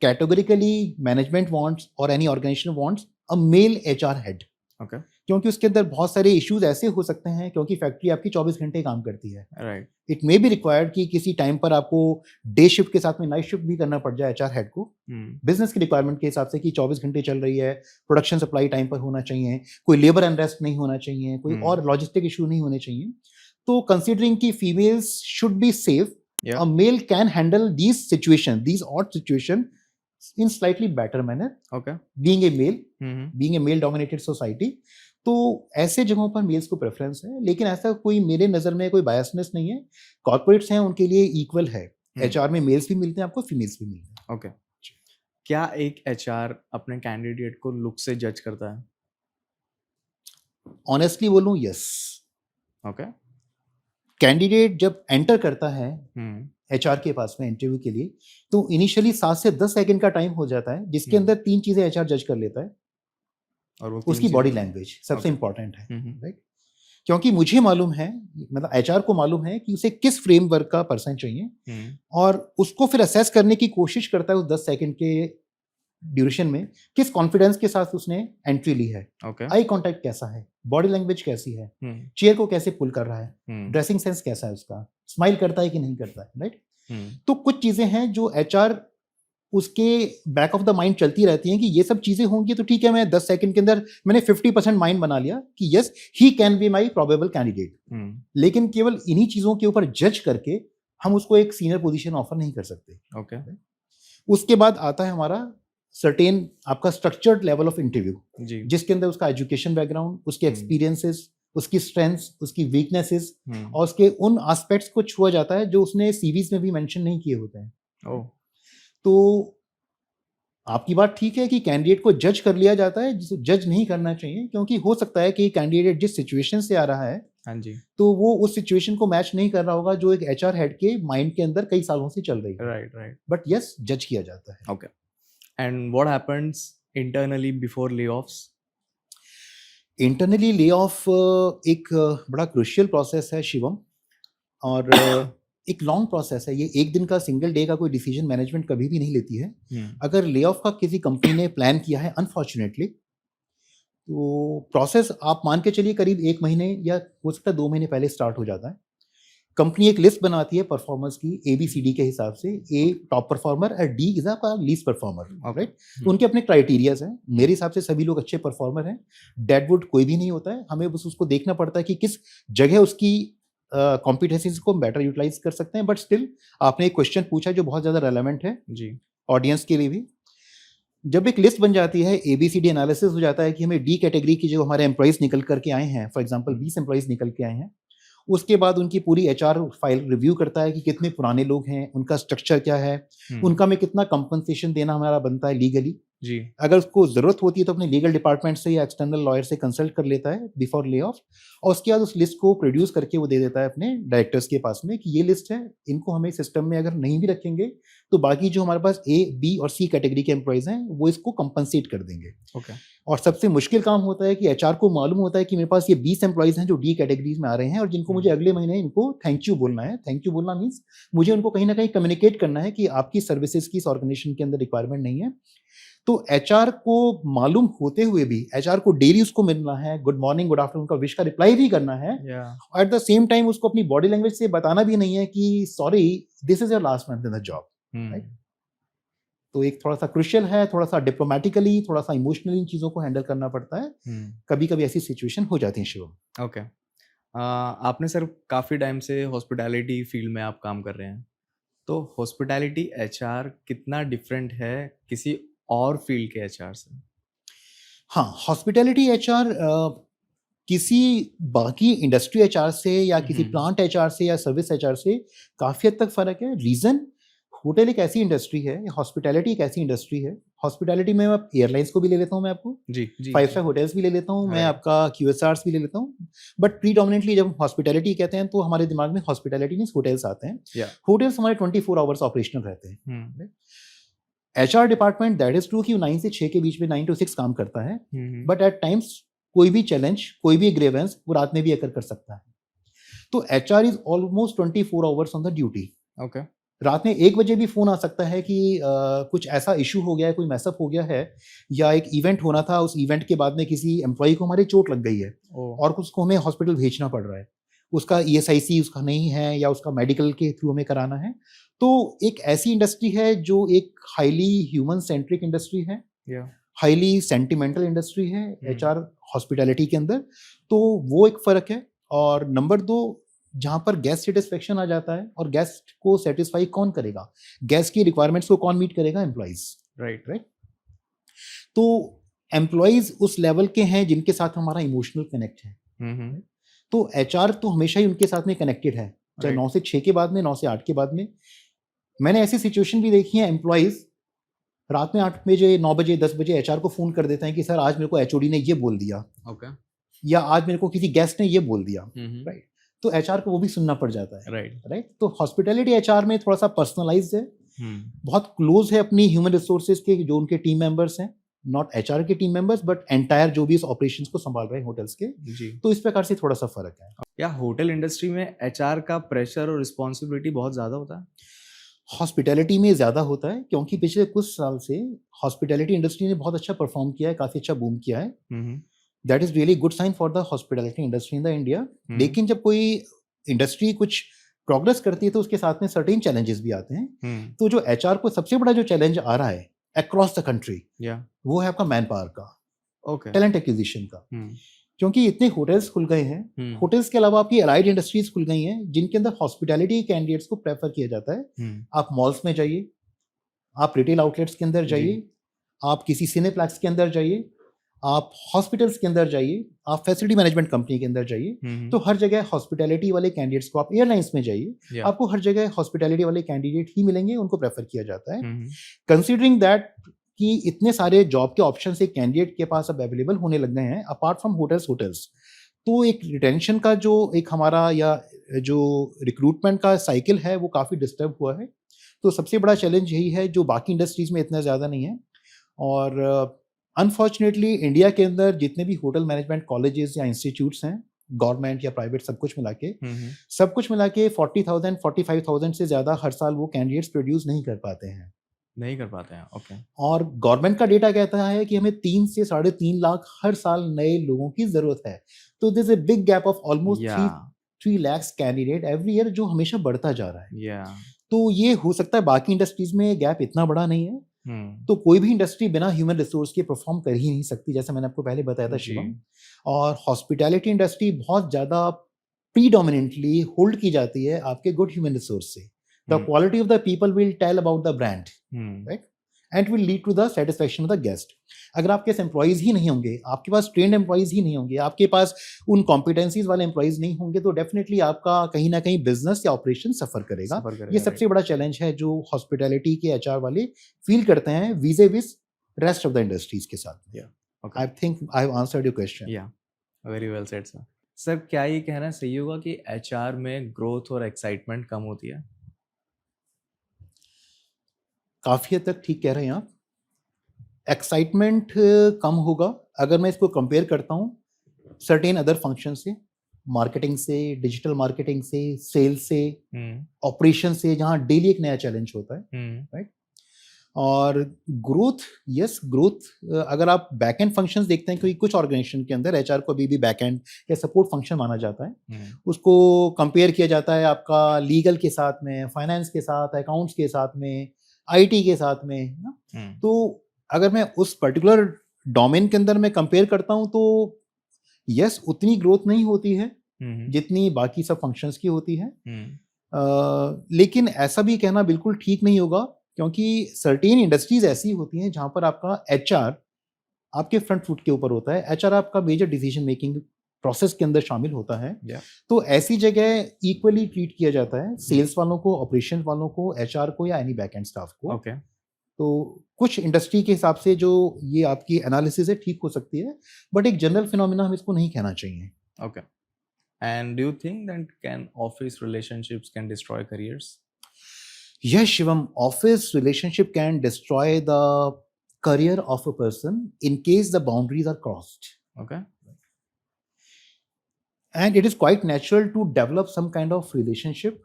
कैटेगोरिकली मैनेजमेंट वांट्स और any organisation wants a male HR head. Okay क्योंकि उसके अंदर बहुत सारे इश्यूज ऐसे हो सकते हैं, क्योंकि फैक्ट्री आपकी 24 घंटे काम करती है। Right it may be required कि किसी टाइम पर आपको डे शिफ्ट के साथ में नाइट शिफ्ट भी करना पड़ जाए एचआर हेड को, बिजनेस की रिक्वायरमेंट के हिसाब से कि 24 घंटे चल रही है, प्रोडक्शन सप्लाई टाइम पर होना चाहिए, कोई लेबर अनरेस्ट नहीं होना चाहिए, कोई और लॉजिस्टिक इशू नहीं होने चाहिए। तो कंसिडरिंग कि females should be safe, Yeah. a male can handle these situations, these odd situation in slightly better manner, okay being a male, being a male dominated society। तो ऐसे जगहों पर मेल्स को प्रेफरेंस है, लेकिन ऐसा कोई मेरे नज़र में कोई बायसनेस नहीं है। कॉर्पोरेट्स हैं उनके लिए इक्वल है, एचआर में मेल्स भी मिलते हैं आपको, फीमेल्स भी मिलते हैं। ओके क्या एक एचआर अपने कैंडिडेट को लुक से जज करता है? ऑनेस्टली बोलूँ, यस। ओके कैंडिडेट जब एंटर करता है एचआर के पास में इंटरव्यू के लिए, तो इनिशियली 7 से 10 सेकंड का टाइम हो जाता है, जिसके अंदर 3 चीजें एचआर जज कर लेता है। और वो उसकी बॉडी लैंग्वेज सबसे इंपॉर्टेंट है, राइट? क्योंकि मुझे मालूम है, मतलब एचआर को मालूम है कि उसे किस फ्रेमवर्क का पर्सन चाहिए, और उसको फिर असेस करने की कोशिश करता है उस 10 सेकंड के ड्यूरेशन में, किस कॉन्फिडेंस के साथ उसने एंट्री ली है, आई कांटेक्ट कैसा है, बॉडी लैंग्वेज कैसी है, चेयर को कैसे पुल कर रहा है, ड्रेसिंग सेंस कैसा है उसका, स्माइल करता है कि नहीं करता है, राइट? तो कुछ चीजें हैं जो एचआर उसके बैक ऑफ द माइंड चलती रहती हैं कि ये सब चीजें होंगी तो ठीक है, मैं 10 सेकंड के अंदर मैंने 50% माइंड बना लिया कि yes he can be my probable candidate. लेकिन केवल इन्हीं चीजों के ऊपर जज करके हम उसको एक सीनियर पोजीशन ऑफर नहीं कर सकते। ओके उसके बाद आता है हमारा सर्टेन आपका स्ट्रक्चर्ड लेवल ऑफ इंटरव्यू, जिसके अंदर उसका एजुकेशन बैकग्राउंड, उसके एक्सपीरियंसेस, उसकी स्ट्रेंथ्स, उसकी वीकनेसेस और उसके उन एस्पेक्ट्स को छुआ जाता है जो उसने सीवीज में भी मेंशन नहीं किए होते हैं। तो आपकी बात ठीक है कि कैंडिडेट को जज कर लिया जाता है, जिसे जज नहीं करना चाहिए, क्योंकि हो सकता है कि कैंडिडेट जिस सिचुएशन से आ रहा है, हाँ जी, तो वो उस सिचुएशन को मैच नहीं कर रहा होगा जो एक एचआर हेड के माइंड के अंदर कई सालों से चल रही है। राइट बट यस, जज किया जाता है। Okay and what happens internally before layoffs? Internally lay off एक बड़ा क्रूशियल प्रोसेस है शिवम, और एक लॉन्ग प्रोसेस है। ये एक दिन का, सिंगल डे का कोई डिसीजन मैनेजमेंट कभी भी नहीं लेती है। अगर ले ऑफ का किसी कंपनी ने प्लान किया है अनफॉर्चुनेटली, तो प्रोसेस आप मान के चलिए करीब 1 महीने या हो सकता है 2 महीने पहले स्टार्ट हो जाता है। कंपनी एक लिस्ट बनाती है परफॉर्मर्स की ABCD के हिसाब से। A टॉप परफॉर्मर और D इज आपका लीस्ट परफॉर्मर, राइट? तो उनके अपने क्राइटेरियाज हैं। मेरे हिसाब से सभी लोग अच्छे परफॉर्मर हैं, डेडवुड कोई भी नहीं होता है। हमें बस उसको देखना पड़ता है कि किस जगह उसकी कॉम्पिटेंसीज को बेटर यूटिलाइज कर सकते हैं। बट स्टिल आपने एक क्वेश्चन पूछा जो बहुत ज़्यादा रेलेवेंट है जी ऑडियंस के लिए भी। जब एक लिस्ट बन जाती है, ABCD एनालिसिस हो जाता है कि हमें D कैटेगरी की जो हमारे एम्प्लॉइज निकल करके आए हैं, फॉर एग्जांपल 20 एम्प्लॉइज निकल के आए हैं, उसके बाद उनकी पूरी HR फाइल रिव्यू करता है कि कितने पुराने लोग हैं, उनका स्ट्रक्चर क्या है, उनका में कितना कंपनसेशन देना हमारा बनता है लीगली जी। अगर उसको जरूरत होती है तो अपने लीगल डिपार्टमेंट से या एक्सटर्नल लॉयर से कंसल्ट कर लेता है बिफोर ले ऑफ, और उसके बाद उस लिस्ट को प्रोड्यूस करके वो दे देता है अपने डायरेक्टर्स के पास में कि ये लिस्ट है, इनको हमें सिस्टम में अगर नहीं भी रखेंगे तो बाकी जो हमारे पास A, B और C कैटेगरी के एम्प्लॉइज हैं वो इसको कंपनसेट कर देंगे। ओके। और सबसे मुश्किल काम होता है कि HR को मालूम होता है कि मेरे पास ये 20 एम्प्लॉइज हैं जो D कैटेगरीज में आ रहे हैं और जिनको मुझे अगले महीने इनको थैंक यू बोलना है। थैंक यू बोलना मीन्स मुझे उनको कहीं ना कहीं कम्युनिकेट करना है कि आपकी सर्विसेज की इस ऑर्गेनाइजेशन के अंदर रिक्वायरमेंट नहीं है। तो HR को मालूम होते हुए भी HR को डेली उसको मिलना है, गुड मॉर्निंग गुड आफ्टरनून का विश का रिप्लाई भी करना है, और एट द सेम टाइम उसको अपनी बॉडी लैंग्वेज से बताना भी नहीं है कि sorry this is your last month in the job, right? तो एक थोड़ा सा क्रुशियल है, थोड़ा सा डिप्लोमेटिकली, थोड़ा सा इमोशनली इन चीजों को हैंडल करना पड़ता है। कभी कभी ऐसी सिचुएशन हो जाती है शिवम। ओके। आपने सर काफ़ी टाइम से हॉस्पिटैलिटी फील्ड में आप काम कर रहे हैं, तो हॉस्पिटैलिटी एचआर कितना डिफरेंट है किसी और फील्ड के एचआर से? हाँ, हॉस्पिटैलिटी एचआर किसी बाकी इंडस्ट्री एचआर से या किसी प्लांट एचआर से या सर्विस एचआर से काफ़ी हद तक फ़र्क है। रीज़न, होटल एक ऐसी इंडस्ट्री है, हॉस्पिटैलिटी एक ऐसी इंडस्ट्री है। हॉस्पिटैलिटी में आप एयरलाइंस को भी ले लेता हूँ मैं आपको, जी, जी, 5 जी। स्टार होटल्स भी ले लेता हूँ, मैं राइट। आपका क्यूएसआर्स भी ले लेता हूँ। बट प्रीडोमिनेंटली जब हॉस्पिटैलिटी कहते हैं तो हमारे दिमाग में हॉस्पिटैलिटी मीन्स होटल्स आते हैं। या होटल्स हमारे 24 आवर्स ऑपरेशनल रहते हैं। Hmm, HR department that is true कि 9 से 6 के बीच में 9 to 6 काम करता है, हुँ, बट एट टाइम्स कोई भी चैलेंज, कोई भी ग्रेवेंस वो रात में भी अकर कर सकता है। तो HR is almost 24 hours on the duty. Okay. रात में 1 बजे भी फ़ोन आ सकता है कि कुछ ऐसा इश्यू हो गया है, कोई मैसअप हो गया है, या एक इवेंट होना था, उस इवेंट के बाद में किसी एम्प्लॉई को हमारी चोट लग गई है ओह! और उसको हमें हॉस्पिटल भेजना पड़ रहा है। उसका ईएसआईसी उसका नहीं है या उसका मेडिकल के थ्रू हमें कराना है। तो एक ऐसी इंडस्ट्री है जो एक हाईली ह्यूमन सेंट्रिक इंडस्ट्री है, या हाईली सेंटिमेंटल इंडस्ट्री है हुँ, एचआर हॉस्पिटैलिटी के अंदर। तो वो एक फ़र्क है। और नंबर 2, जहाँ पर गेस्ट सैटिस्फैक्शन आ जाता है, और गेस्ट को सैटिस्फाई कौन करेगा? गेस्ट की रिक्वायरमेंट्स को कौन मीट करेगा? Employees, right. राइट? तो एम्प्लॉइज़ उस लेवल के हैं जिनके साथ हमारा इमोशनल कनेक्ट है। हुँ, तो एचआर तो हमेशा ही उनके साथ में कनेक्टेड है, चाहे राइट। 9 से 6 के बाद में, 9 से 8 के बाद में। मैंने ऐसी सिचुएशन भी देखी है, एम्प्लॉइज़ रात में 8 बजे, 9 बजे, 10 बजे एचआर को फ़ोन कर देते हैं कि सर आज मेरे को एचओडी ने ये बोल दिया, ओके। या आज मेरे को किसी गेस्ट ने ये बोल दिया, हुँ, राइट? तो एचआर को वो भी सुनना पड़ जाता है, राइट। राइट? तो हॉस्पिटैलिटी एचआर में थोड़ा-सा पर्सनलाइज़्ड है, हुँ, बहुत क्लोज़ है अपनी ह्यूमन रिसोर्सेज़ के जो उनके टीम मेंबर्स हैं, नॉट एचआर के टीम मेंबर्स बट एंटायर जो भी इस ऑपरेशंस को सँभाल रहे हैं होटल्स के। जी। तो इस प्रकार से थोड़ा-सा फ़र्क है। क्या होटल इंडस्ट्री में एचआर का प्रेशर और रिस्पॉन्सिबिलिटी बहुत ज़्यादा होता है? हॉस्पिटैलिटी में ज़्यादा होता है क्योंकि पिछले कुछ साल से हॉस्पिटैलिटी इंडस्ट्री ने बहुत अच्छा परफ़ॉर्म किया है, काफ़ी अच्छा बूम किया है। Hmm, that is really good sign for the hospitality industry in the India. Hmm, लेकिन जब कोई इंडस्ट्री कुछ प्रोग्रेस करती है तो उसके साथ में सर्टेन चैलेंजेस भी आते हैं। हुँ, तो जो एचआर को सबसे बड़ा जो चैलेंज आ रहा है अक्रॉस द कंट्री, या वो है आपका मैन पावर का, ओके। टैलेंट एक्विजिशन का। हुँ, क्योंकि इतने होटल्स खुल गए हैं, हुँ, होटल्स के अलावा आपकी एलाइड इंडस्ट्रीज़ खुल गई हैं जिनके अंदर हॉस्पिटैलिटी कैंडिडेट्स को प्रेफ़र किया जाता है। हुँ, आप मॉल्स में जाइए, आप रिटेल आउटलेट्स के अंदर जी। जाइए, आप किसी सिनेप्लेक्स के अंदर जाइए, आप हॉस्पिटल्स के अंदर जाइए, आप फैसिलिटी मैनेजमेंट कंपनी के अंदर जाइए, हुँ, तो हर जगह हॉस्पिटैलिटी वाले कैंडिडेट्स को, आप एयरलाइंस में जाइए, या आपको हर जगह हॉस्पिटैलिटी वाले कैंडिडेट ही मिलेंगे, उनको प्रेफ़र किया जाता है। हुँ, कंसीडरिंग दैट कि इतने सारे जॉब के ऑप्शंस एक कैंडिडेट के पास अब अवेलेबल होने लग गए हैं अपार्ट फ्रॉम होटल्स, तो एक रिटेंशन का जो एक हमारा या जो रिक्रूटमेंट का साइकिल है वो काफ़ी डिस्टर्ब हुआ है। तो सबसे बड़ा चैलेंज यही है जो बाकी इंडस्ट्रीज़ में इतना ज़्यादा नहीं है। और अनफॉर्चुनेटली इंडिया के अंदर जितने भी होटल मैनेजमेंट कॉलेजेस या इंस्टीट्यूट्स हैं, गवर्नमेंट या प्राइवेट, हुँ, सब कुछ मिला के 40,000 45,000 से ज़्यादा हर साल वो कैंडिडेट्स प्रोड्यूस नहीं कर पाते हैं। नहीं कर पाते हैं, ओके। और गवर्नमेंट का डेटा कहता है कि हमें 3 से साढ़े 3 लाख हर साल नए लोगों की ज़रूरत है। तो this is a big gap of almost या 3 लाख कैंडिडेट एवरी ईयर, जो हमेशा बढ़ता जा रहा है। या तो ये हो सकता है बाकी इंडस्ट्रीज़ में गैप इतना बड़ा नहीं है। हुँ, तो कोई भी इंडस्ट्री बिना ह्यूमन रिसोर्स के परफॉर्म कर ही नहीं सकती, जैसा मैंने आपको पहले बताया था जी। शिवम। और हॉस्पिटैलिटी इंडस्ट्री बहुत ज़्यादा प्रीडोमिनेंटली होल्ड की जाती है आपके गुड ह्यूमन रिसोर्स से। The hmm, quality of the people will tell about the brand, hmm, right? And will lead to the satisfaction of the guest. अगर आपके पास एम्प्लॉइज़ ही नहीं होंगे, आपके पास ट्रेन्ड एम्प्लॉइज़ ही नहीं होंगे, आपके पास उन कॉम्पिटेंसीज़ वाले एम्प्लॉइज़ नहीं होंगे, तो डेफिनिटली आपका कहीं न कहीं बिज़नेस या ऑपरेशन सफ़र करेगा। सफ़र ये करेगा, सबसे राइट। बड़ा चैलेंज है जो हॉस्पिटैलिटी के एचआर वाले फ़ील करते हैं vis-a-vis rest of the industries के साथ में। Yeah okay, I think I have answered your question. Yeah very well said sir. Sir, क्या ये कहना सही होगा कि एचआर में ग्रोथ और एक्साइटमेंट कम होती है? काफ़ी हद तक ठीक कह रहे हैं आप। एक्साइटमेंट कम होगा अगर मैं इसको कंपेयर करता हूँ सर्टेन अदर फंक्शन से, मार्केटिंग से, डिजिटल मार्केटिंग से, सेल्स से, हुँ, ऑपरेशन से, जहाँ डेली एक नया चैलेंज होता है, हुँ, राइट? और ग्रोथ, यस ग्रोथ, अगर आप बैक एंड फंक्शंस देखते हैं, क्योंकि कुछ ऑर्गेनाइजेशन के अंदर एचआर को अभी भी बैक एंड या सपोर्ट फंक्शन माना जाता है। हुँ, उसको कंपेयर किया जाता है आपका लीगल के साथ में, फाइनेंस के साथ, अकाउंट्स के साथ में, आईटी के साथ में, है ना? हुँ, तो अगर मैं उस पर्टिकुलर डोमेन के अंदर मैं कंपेयर करता हूँ तो यस उतनी ग्रोथ नहीं होती है, जितनी बाकी सब फंक्शंस की होती है। लेकिन ऐसा भी कहना बिल्कुल ठीक नहीं होगा, क्योंकि सर्टेन इंडस्ट्रीज ऐसी होती हैं जहां पर आपका एचआर आपके फ्रंट फुट के ऊपर होता है, एचआर आपका मेजर डिसीजन मेकिंग प्रोसेस के अंदर शामिल होता है। तो ऐसी जगह इक्वली ट्रीट किया जाता है, सेल्स वालों को, ऑपरेशन वालों को, एचआर को या एनी बैक एंड स्टाफ को। तो कुछ इंडस्ट्री के हिसाब से जो ये आपकी एनालिसिस है ठीक हो सकती है, बट एक जनरल फिनोमिना हम इसको नहीं कहना चाहिए। Okay, and do you think that can office relationships can destroy careers? Yes, Shivam, office relationship can destroy the career of a person in case the boundaries are crossed. Okay. And it is quite natural to develop some kind of relationship,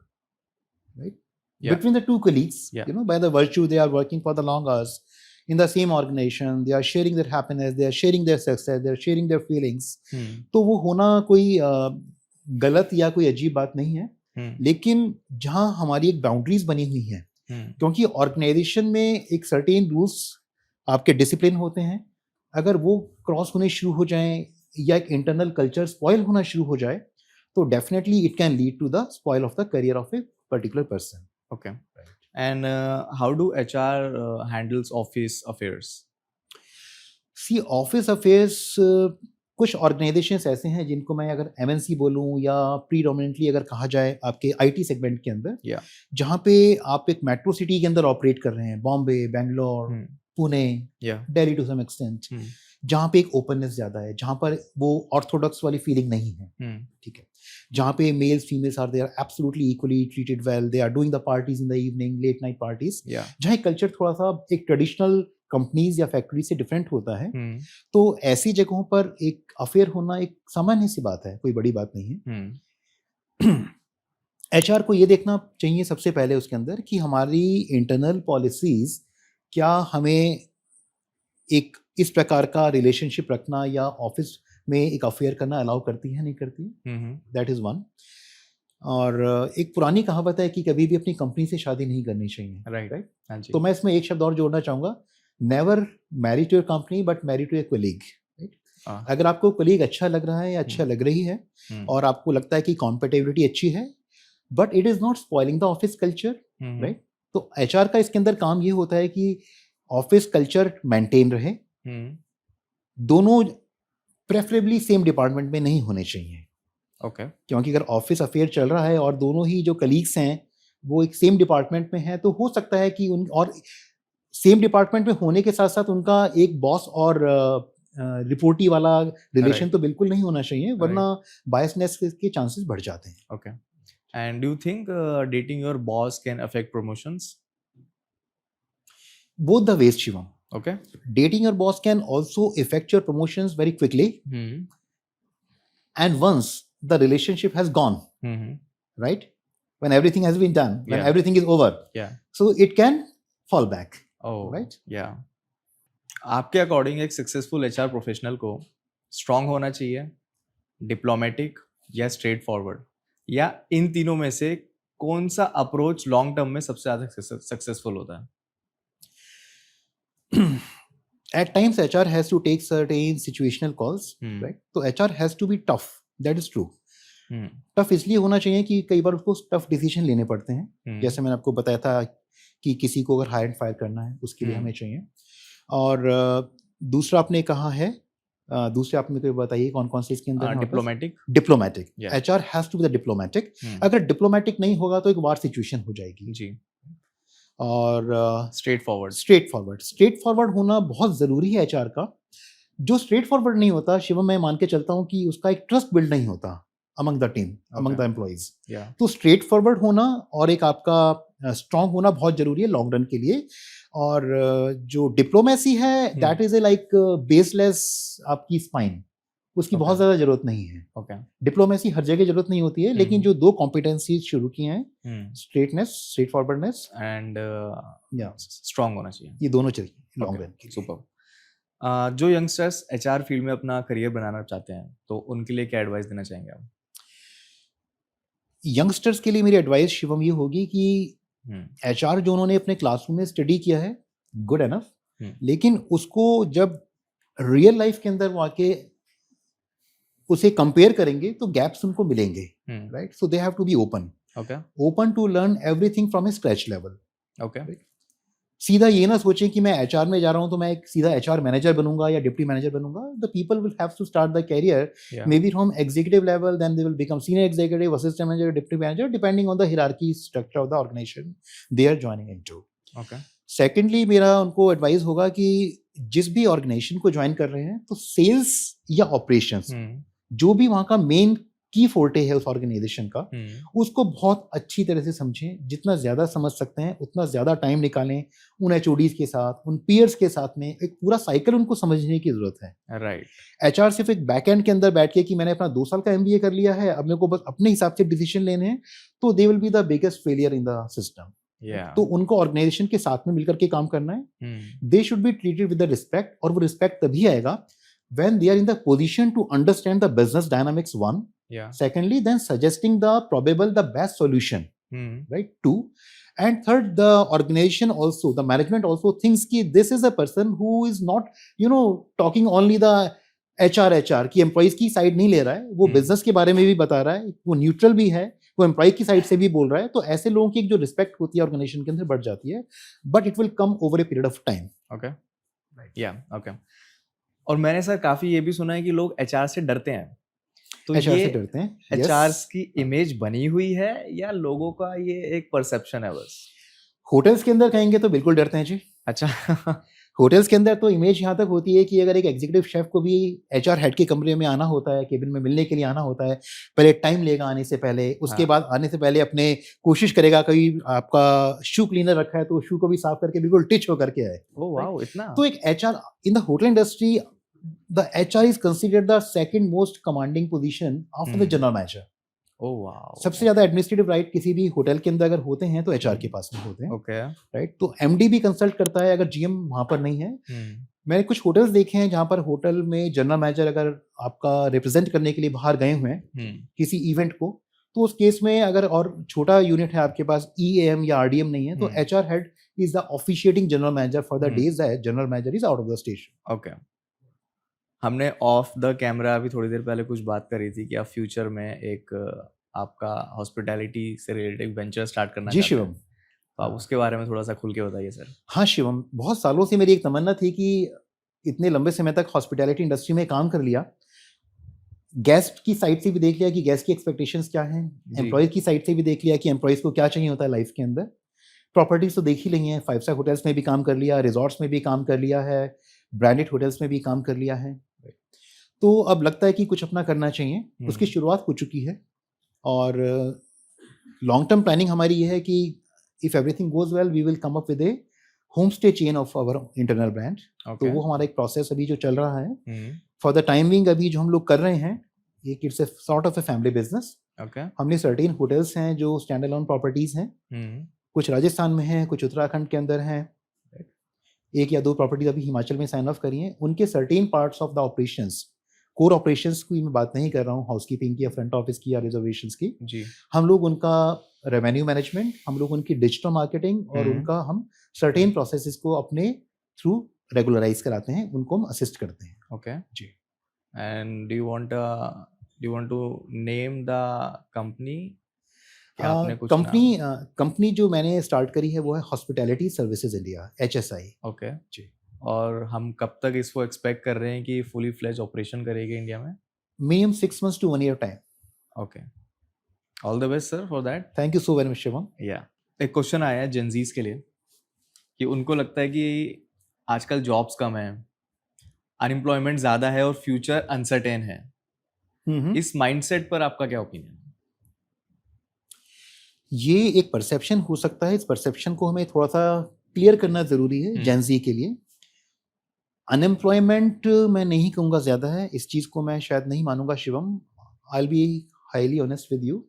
right? Yeah. Between the two colleagues, Yeah. by the virtue they are working for the long hours in the same organization, they are sharing their happiness, they are sharing their success, they are sharing their feelings. तो वो होना कोई गलत या कोई अजीब बात नहीं है। लेकिन जहां हमारी एक बाउंड्रीज बनी हुई हैं, क्योंकि ऑर्गेनाइजेशन में एक सर्टेन रूल्स आपके डिसिप्लिन होते हैं, अगर वो क्रॉस होने शुरू हो जाएं या एक इंटरनल कल्चर स्पॉइल होना शुरू हो जाए, तो definitely it can lead to the spoil of the career of a particular person. Okay, and how do HR handles office affairs? See, office affairs कुछ ऑर्गेनाइजेशंस ऐसे हैं जिनको मैं अगर एमएनसी बोलूं या प्रीडोमिनेंटली अगर कहा जाए आपके आईटी सेगमेंट के अंदर, जहां पे आप एक मेट्रो सिटी के अंदर ऑपरेट कर रहे हैं, Bombay, Bangalore, Pune, Delhi to some extent, जहां पे एक ओपननेस ज्यादा है, जहां पर वो ऑर्थोडॉक्स वाली फीलिंग नहीं है, ठीक है, जहां पे males females are they are absolutely equally treated well, they are doing the parties in the evening, late night parties, जहां कल्चर थोड़ा सा एक ट्रेडिशनल कंपनीज या फैक्ट्री से डिफरेंट होता है। तो ऐसी जगहों पर एक अफेयर होना एक सामान्य सी बात है, कोई बड़ी बात नहीं है। एचआर को ये देखना चाहिए सबसे पहले उसके अंदर कि हमारी इंटरनल पॉलिसीज क्या हमें एक इस प्रकार का रिलेशनशिप रखना या ऑफिस में एक अफेयर करना अलाउ करती है, नहीं करती है, दैट इज वन। और एक पुरानी कहावत है कि कभी भी अपनी कंपनी से शादी नहीं करनी चाहिए, राइट? तो मैं इसमें एक शब्द और जोड़ना चाहूंगा, never marry to your company but marry to your colleague. अगर आपको कलीग अच्छा लग रहा है या अच्छा लग रही है और आपको लगता है कि कॉम्पेटेबिलिटी अच्छी है, but it is not spoiling the office culture, right? तो एचआर का इसके अंदर काम ये होता है कि ऑफिस कल्चर मेंटेन रहे, दोनों प्रेफरेबली सेम डिपार्टमेंट में नहीं होने चाहिए, ओके, क्योंकि अगर ऑफिस अफेयर चल रहा है और दोनों ही जो कलीग्स हैं वो एक सेम डिपार्टमेंट में हैं, तो हो सकता है कि उन और सेम डिपार्टमेंट में होने के साथ साथ उनका एक बॉस और रिपोर्टी वाला रिलेशन तो बिल्कुल नहीं होना चाहिए, वरना बायसनेस के चांसेस बढ़ जाते हैं। Okay, and do you think dating your boss can affect promotions? Both the ways, Shivam. Okay. Dating your boss can also affect your promotions very quickly. And once the relationship has gone, right? When everything has been done, when everything is over, so it can fall back. Oh, right? Yeah. आपके according एक successful HR professional को strong होना चाहिए, diplomatic या straight forward, या इन तीनों में से कौन सा अप्रोच लॉन्ग टर्म में सबसे ज्यादा सक्सेसफुल होता है? At times HR has to take certain situational calls, right? So HR has to be tough, that is true. Tough इसलिए होना चाहिए कि कई बार उसको टफ डिसीजन लेने पड़ते हैं, जैसे मैंने आपको बताया था कि किसी को अगर हायर एंड फायर करना है उसके लिए हमें चाहिए। और दूसरा आपने कहा है, दूसरे आप मेरे को बताइए कौन कौन से इसके अंदर? Diplomatic. HR has to be the diplomatic. अगर डिप्लोमेटिक नहीं होगा तो एक वार सिचुएशन हो जाएगी जी। और स्ट्रेट फॉरवर्ड होना बहुत जरूरी है एचआर का। जो स्ट्रेट फॉरवर्ड नहीं होता, शिवम, मैं मान के चलता हूं कि उसका एक ट्रस्ट बिल्ड नहीं होता among the team, among the employees. तो स्ट्रेट फॉरवर्ड होना और एक आपका स्ट्रांग होना बहुत जरूरी है लॉन्ग रन के लिए। और जो डिप्लोमेसी है that is a like baseless आपकी स्पाइन, उसकी बहुत ज्यादा जरूरत नहीं है। डिप्लोमेसी हर जगह जरूरत नहीं होती है, लेकिन जो दो कॉम्पिटेंसीज शुरू की हैं, स्ट्रेट फॉरवर्डनेस एंड स्ट्रांग होना चाहिए, ये दोनों चाहिए लॉन्ग रन के लिए। सुपर। जो यंगस्टर्स एचआर फील्ड में अपना करियर बनाना चाहते हैं, तो उनके लिए क्या एडवाइस देना चाहेंगे आप? यंगस्टर्स के लिए मेरी एडवाइस, शिवम, ये होगी कि एचआर जो उन्होंने अपने क्लासरूम में स्टडी किया है, गुड एनफ, लेकिन उसको जब रियल लाइफ के अंदर वो आके उसे कंपेयर करेंगे तो गैप्स उनको मिलेंगे, Hmm. Right? So they have to be Okay. Open to learn everything from a scratch level. Okay. सीधा ये ना सोचें कि मैं एचआर में जा रहा हूँ तो मैं एक सीधा एचआर मैनेजर बनूंगा या डिप्टी मैनेजर बनूंगा। The people will have to start the career Yeah. maybe from executive level, then they will become senior executive, assistant manager, deputy manager, depending on the hierarchy structure of the organization they are joining into. Okay. Secondly मेरा उनको advice होगा कि जिस भी organisation को join कर रहे हैं तो सेल्स या ऑपरेशंस Hmm. जो भी वहाँ का मेन की फोर्टे है उस ऑर्गेनाइजेशन का, Hmm. उसको बहुत अच्छी तरह से समझें। जितना ज़्यादा समझ सकते हैं उतना ज़्यादा टाइम निकालें उन एचओडीज के साथ, उन पीयर्स के साथ में। एक पूरा साइकिल उनको समझने की ज़रूरत है। Right. एचआर सिर्फ एक बैकएंड के अंदर बैठ के कि मैंने अपना 2 साल का एमबीए कर लिया है, अब मेरे को बस अपने हिसाब से डिसीजन लेने हैं, तो they will be the biggest failure in the system. Yeah. तो उनको ऑर्गेनाइजेशन के साथ में मिलकर के काम करना है। Hmm. They should be treated with the respect, और वो रिस्पेक्ट तभी आएगा when they are in the position to understand the business dynamics, one. Yeah. Secondly, then suggesting the best solution, Hmm. right? Two. And third, the organization also, the management also thinks ki this is a person who is not, talking only the HR की employees की side नहीं ले रहा है, वो business के बारे में भी बता रहा है, वो न्यूट्रल भी है, वो एम्प्लॉय की साइड से भी बोल रहा है। तो ऐसे लोगों की एक जो रिस्पेक्ट होती है ऑर्गेनाइजेशन के अंदर बढ़ जाती है, but it will come over a period of time. Okay. Yeah. Okay. और मैंने सर काफी ये भी सुना है कि लोग एचआर से डरते हैं, तो एचआर से ये डरते हैं। Yes. एचआर की इमेज बनी हुई है या लोगों का ये एक परसेप्शन है बस? होटल्स के अंदर कहेंगे तो बिल्कुल डरते हैं जी। अच्छा। होटल्स के अंदर तो इमेज यहाँ तक होती है कि अगर एक एग्जीक्यूटिव शेफ को भी एचआर हेड के कमरे में आना होता है, केबिन में मिलने के लिए आना होता है, पहले टाइम लेगा आने से पहले, उसके हाँ. बाद आने से पहले अपने कोशिश करेगा, कहीं आपका शू क्लीनर रखा है तो शू को भी साफ करके बिल्कुल टिच होकर के आए। ओह वाओ, इतना? तो एक HR in the hotel industry, the HR is considered the second most commanding position after the general manager. Oh wow. सबसे ज्यादा एडमिनिस्ट्रेटिव राइट किसी भी होटल के अंदर अगर होते हैं तो एचआर के पास में होते हैं। ओके। राइट, तो एमडी भी कंसल्ट करता है अगर जीएम वहां पर नहीं है। मैंने कुछ होटल्स देखे हैं जहां पर होटल में जनरल मैनेजर अगर आपका रिप्रेजेंट करने के लिए बाहर गए हुए हैं किसी इवेंट को, तो उस केस में अगर और छोटा यूनिट है आपके पास, ईएएम या आरडीएम नहीं है, तो HR head is the officiating general manager for the days that general manager is out of the station. Okay. हमने ऑफ द कैमरा अभी थोड़ी देर पहले कुछ बात करी थी कि आप फ्यूचर में एक आपका हॉस्पिटैलिटी से रिलेटेड वेंचर स्टार्ट करना जी चाहते हैं। शिवम, तो आप उसके बारे में थोड़ा सा खुल के बताइए सर। हाँ शिवम, बहुत सालों से मेरी एक तमन्ना थी कि इतने लंबे समय तक हॉस्पिटैलिटी इंडस्ट्री में काम कर लिया, गेस्ट की साइड से भी देख लिया कि गेस्ट की एक्सपेक्टेशंस क्या हैं, एम्प्लॉयज की साइड से भी देख लिया कि एम्प्लॉयज को क्या चाहिए होता है लाइफ के अंदर, प्रॉपर्टीज तो देख ही ली हैं, 5 स्टार होटल्स में भी काम कर लिया, रिजॉर्ट्स में भी काम कर लिया है, ब्रांडेड होटल्स में भी काम कर लिया है। तो अब लगता है कि कुछ अपना करना चाहिए। उसकी शुरुआत हो चुकी है और लॉन्ग टर्म प्लानिंग हमारी ये है कि if everything goes well we will come up with a home stay chain of our internal brand. तो वो हमारा एक प्रोसेस अभी जो चल रहा है फॉर द टाइमिंग, अभी जो हम लोग कर रहे हैं ये it's a sort of a family business. हमने सर्टेन होटल्स हैं जो स्टैंड अलोन प्रॉपर्टीज हैं, कुछ राजस्थान में हैं, कुछ उत्तराखंड के अंदर हैं, 1 या 2 प्रॉपर्टीज अभी हिमाचल में साइन ऑफ करी हैं। उनके certain parts of the operations, core operations की मैं बात नहीं कर रहा हूँ, हाउसकीपिंग की या फ्रंट ऑफिस की या रिजर्वेशंस की जी, हम लोग उनका रेवेन्यू मैनेजमेंट, हम लोग उनकी डिजिटल मार्केटिंग और उनका हम सर्टेन प्रोसेसेस को अपने थ्रू रेगुलराइज कराते हैं, उनको हम असिस्ट करते हैं। Okay ji. And do you want to name the company? Company जो मैंने स्टार्ट करी है वो है hospitality services India, HSI। Okay ji. और हम कब तक इसको एक्सपेक्ट कर रहे हैं कि फुली फ्लेज ऑपरेशन करेगी इंडिया में? Minimum 6 months to 1 year time. Okay, all the best sir for that. Thank you so very much Shivam. या एक क्वेश्चन आया है जेनजीज के लिए कि उनको लगता है कि आजकल जॉब्स कम है, अनएम्प्लॉयमेंट ज्यादा है और फ्यूचर अनसर्टेन है। इस माइंडसेट पर आपका क्या ओपिनियन है? ये एक परसेप्शन हो सकता है, इस परसेप्शन को हमें थोड़ा सा क्लियर करना जरूरी है जेनजी के लिए। अनएम्प्लॉयमेंट मैं नहीं कहूँगा ज़्यादा है, इस चीज़ को मैं शायद नहीं मानूंगा Shivam. I will be highly honest with you.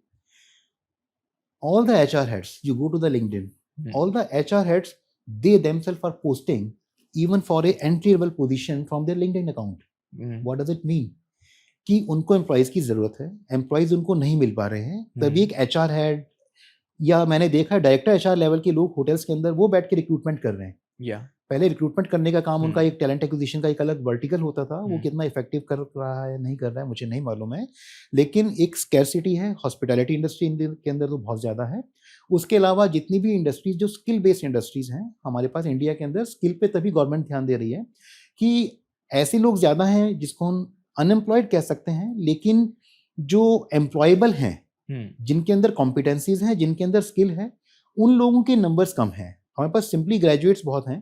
All the HR heads, you go to the LinkedIn, all the HR heads, they themselves are posting even for a entry level position from their LinkedIn account. What does it mean? कि उनको employees की ज़रूरत है, employees उनको नहीं मिल पा रहे हैं, तभी एक HR head या मैंने देखा डायरेक्टर HR लेवल के लोग होटल्स के अंदर वो बैठ के रिक्रूटमेंट कर रहे हैं। पहले रिक्रूटमेंट करने का काम उनका एक टैलेंट एक्विजिशन का एक अलग वर्टिकल होता था, वो कितना इफेक्टिव कर रहा है नहीं कर रहा है मुझे नहीं मालूम है, लेकिन एक स्कैरसिटी है हॉस्पिटैलिटी इंडस्ट्री के अंदर तो बहुत ज़्यादा है। उसके अलावा जितनी भी इंडस्ट्रीज जो स्किल बेस्ड इंडस्ट्रीज हैं हमारे पास इंडिया के अंदर, स्किल पे तभी गवर्नमेंट ध्यान दे रही है कि ऐसे लोग ज़्यादा हैं जिसको हम अनएम्प्लॉयड कह सकते हैं, लेकिन जो एम्प्लॉयबल हैं, जिनके अंदर कॉम्पिटेंसीज हैं, जिनके अंदर स्किल है, उन लोगों के नंबर्स कम हैं। हमारे पास सिंपली ग्रेजुएट्स बहुत हैं,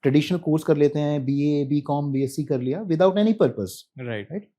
ट्रेडिशनल कोर्स कर लेते हैं, बीए, बीकॉम, बीएससी कर लिया विदाउट एनी पर्पस, राइट।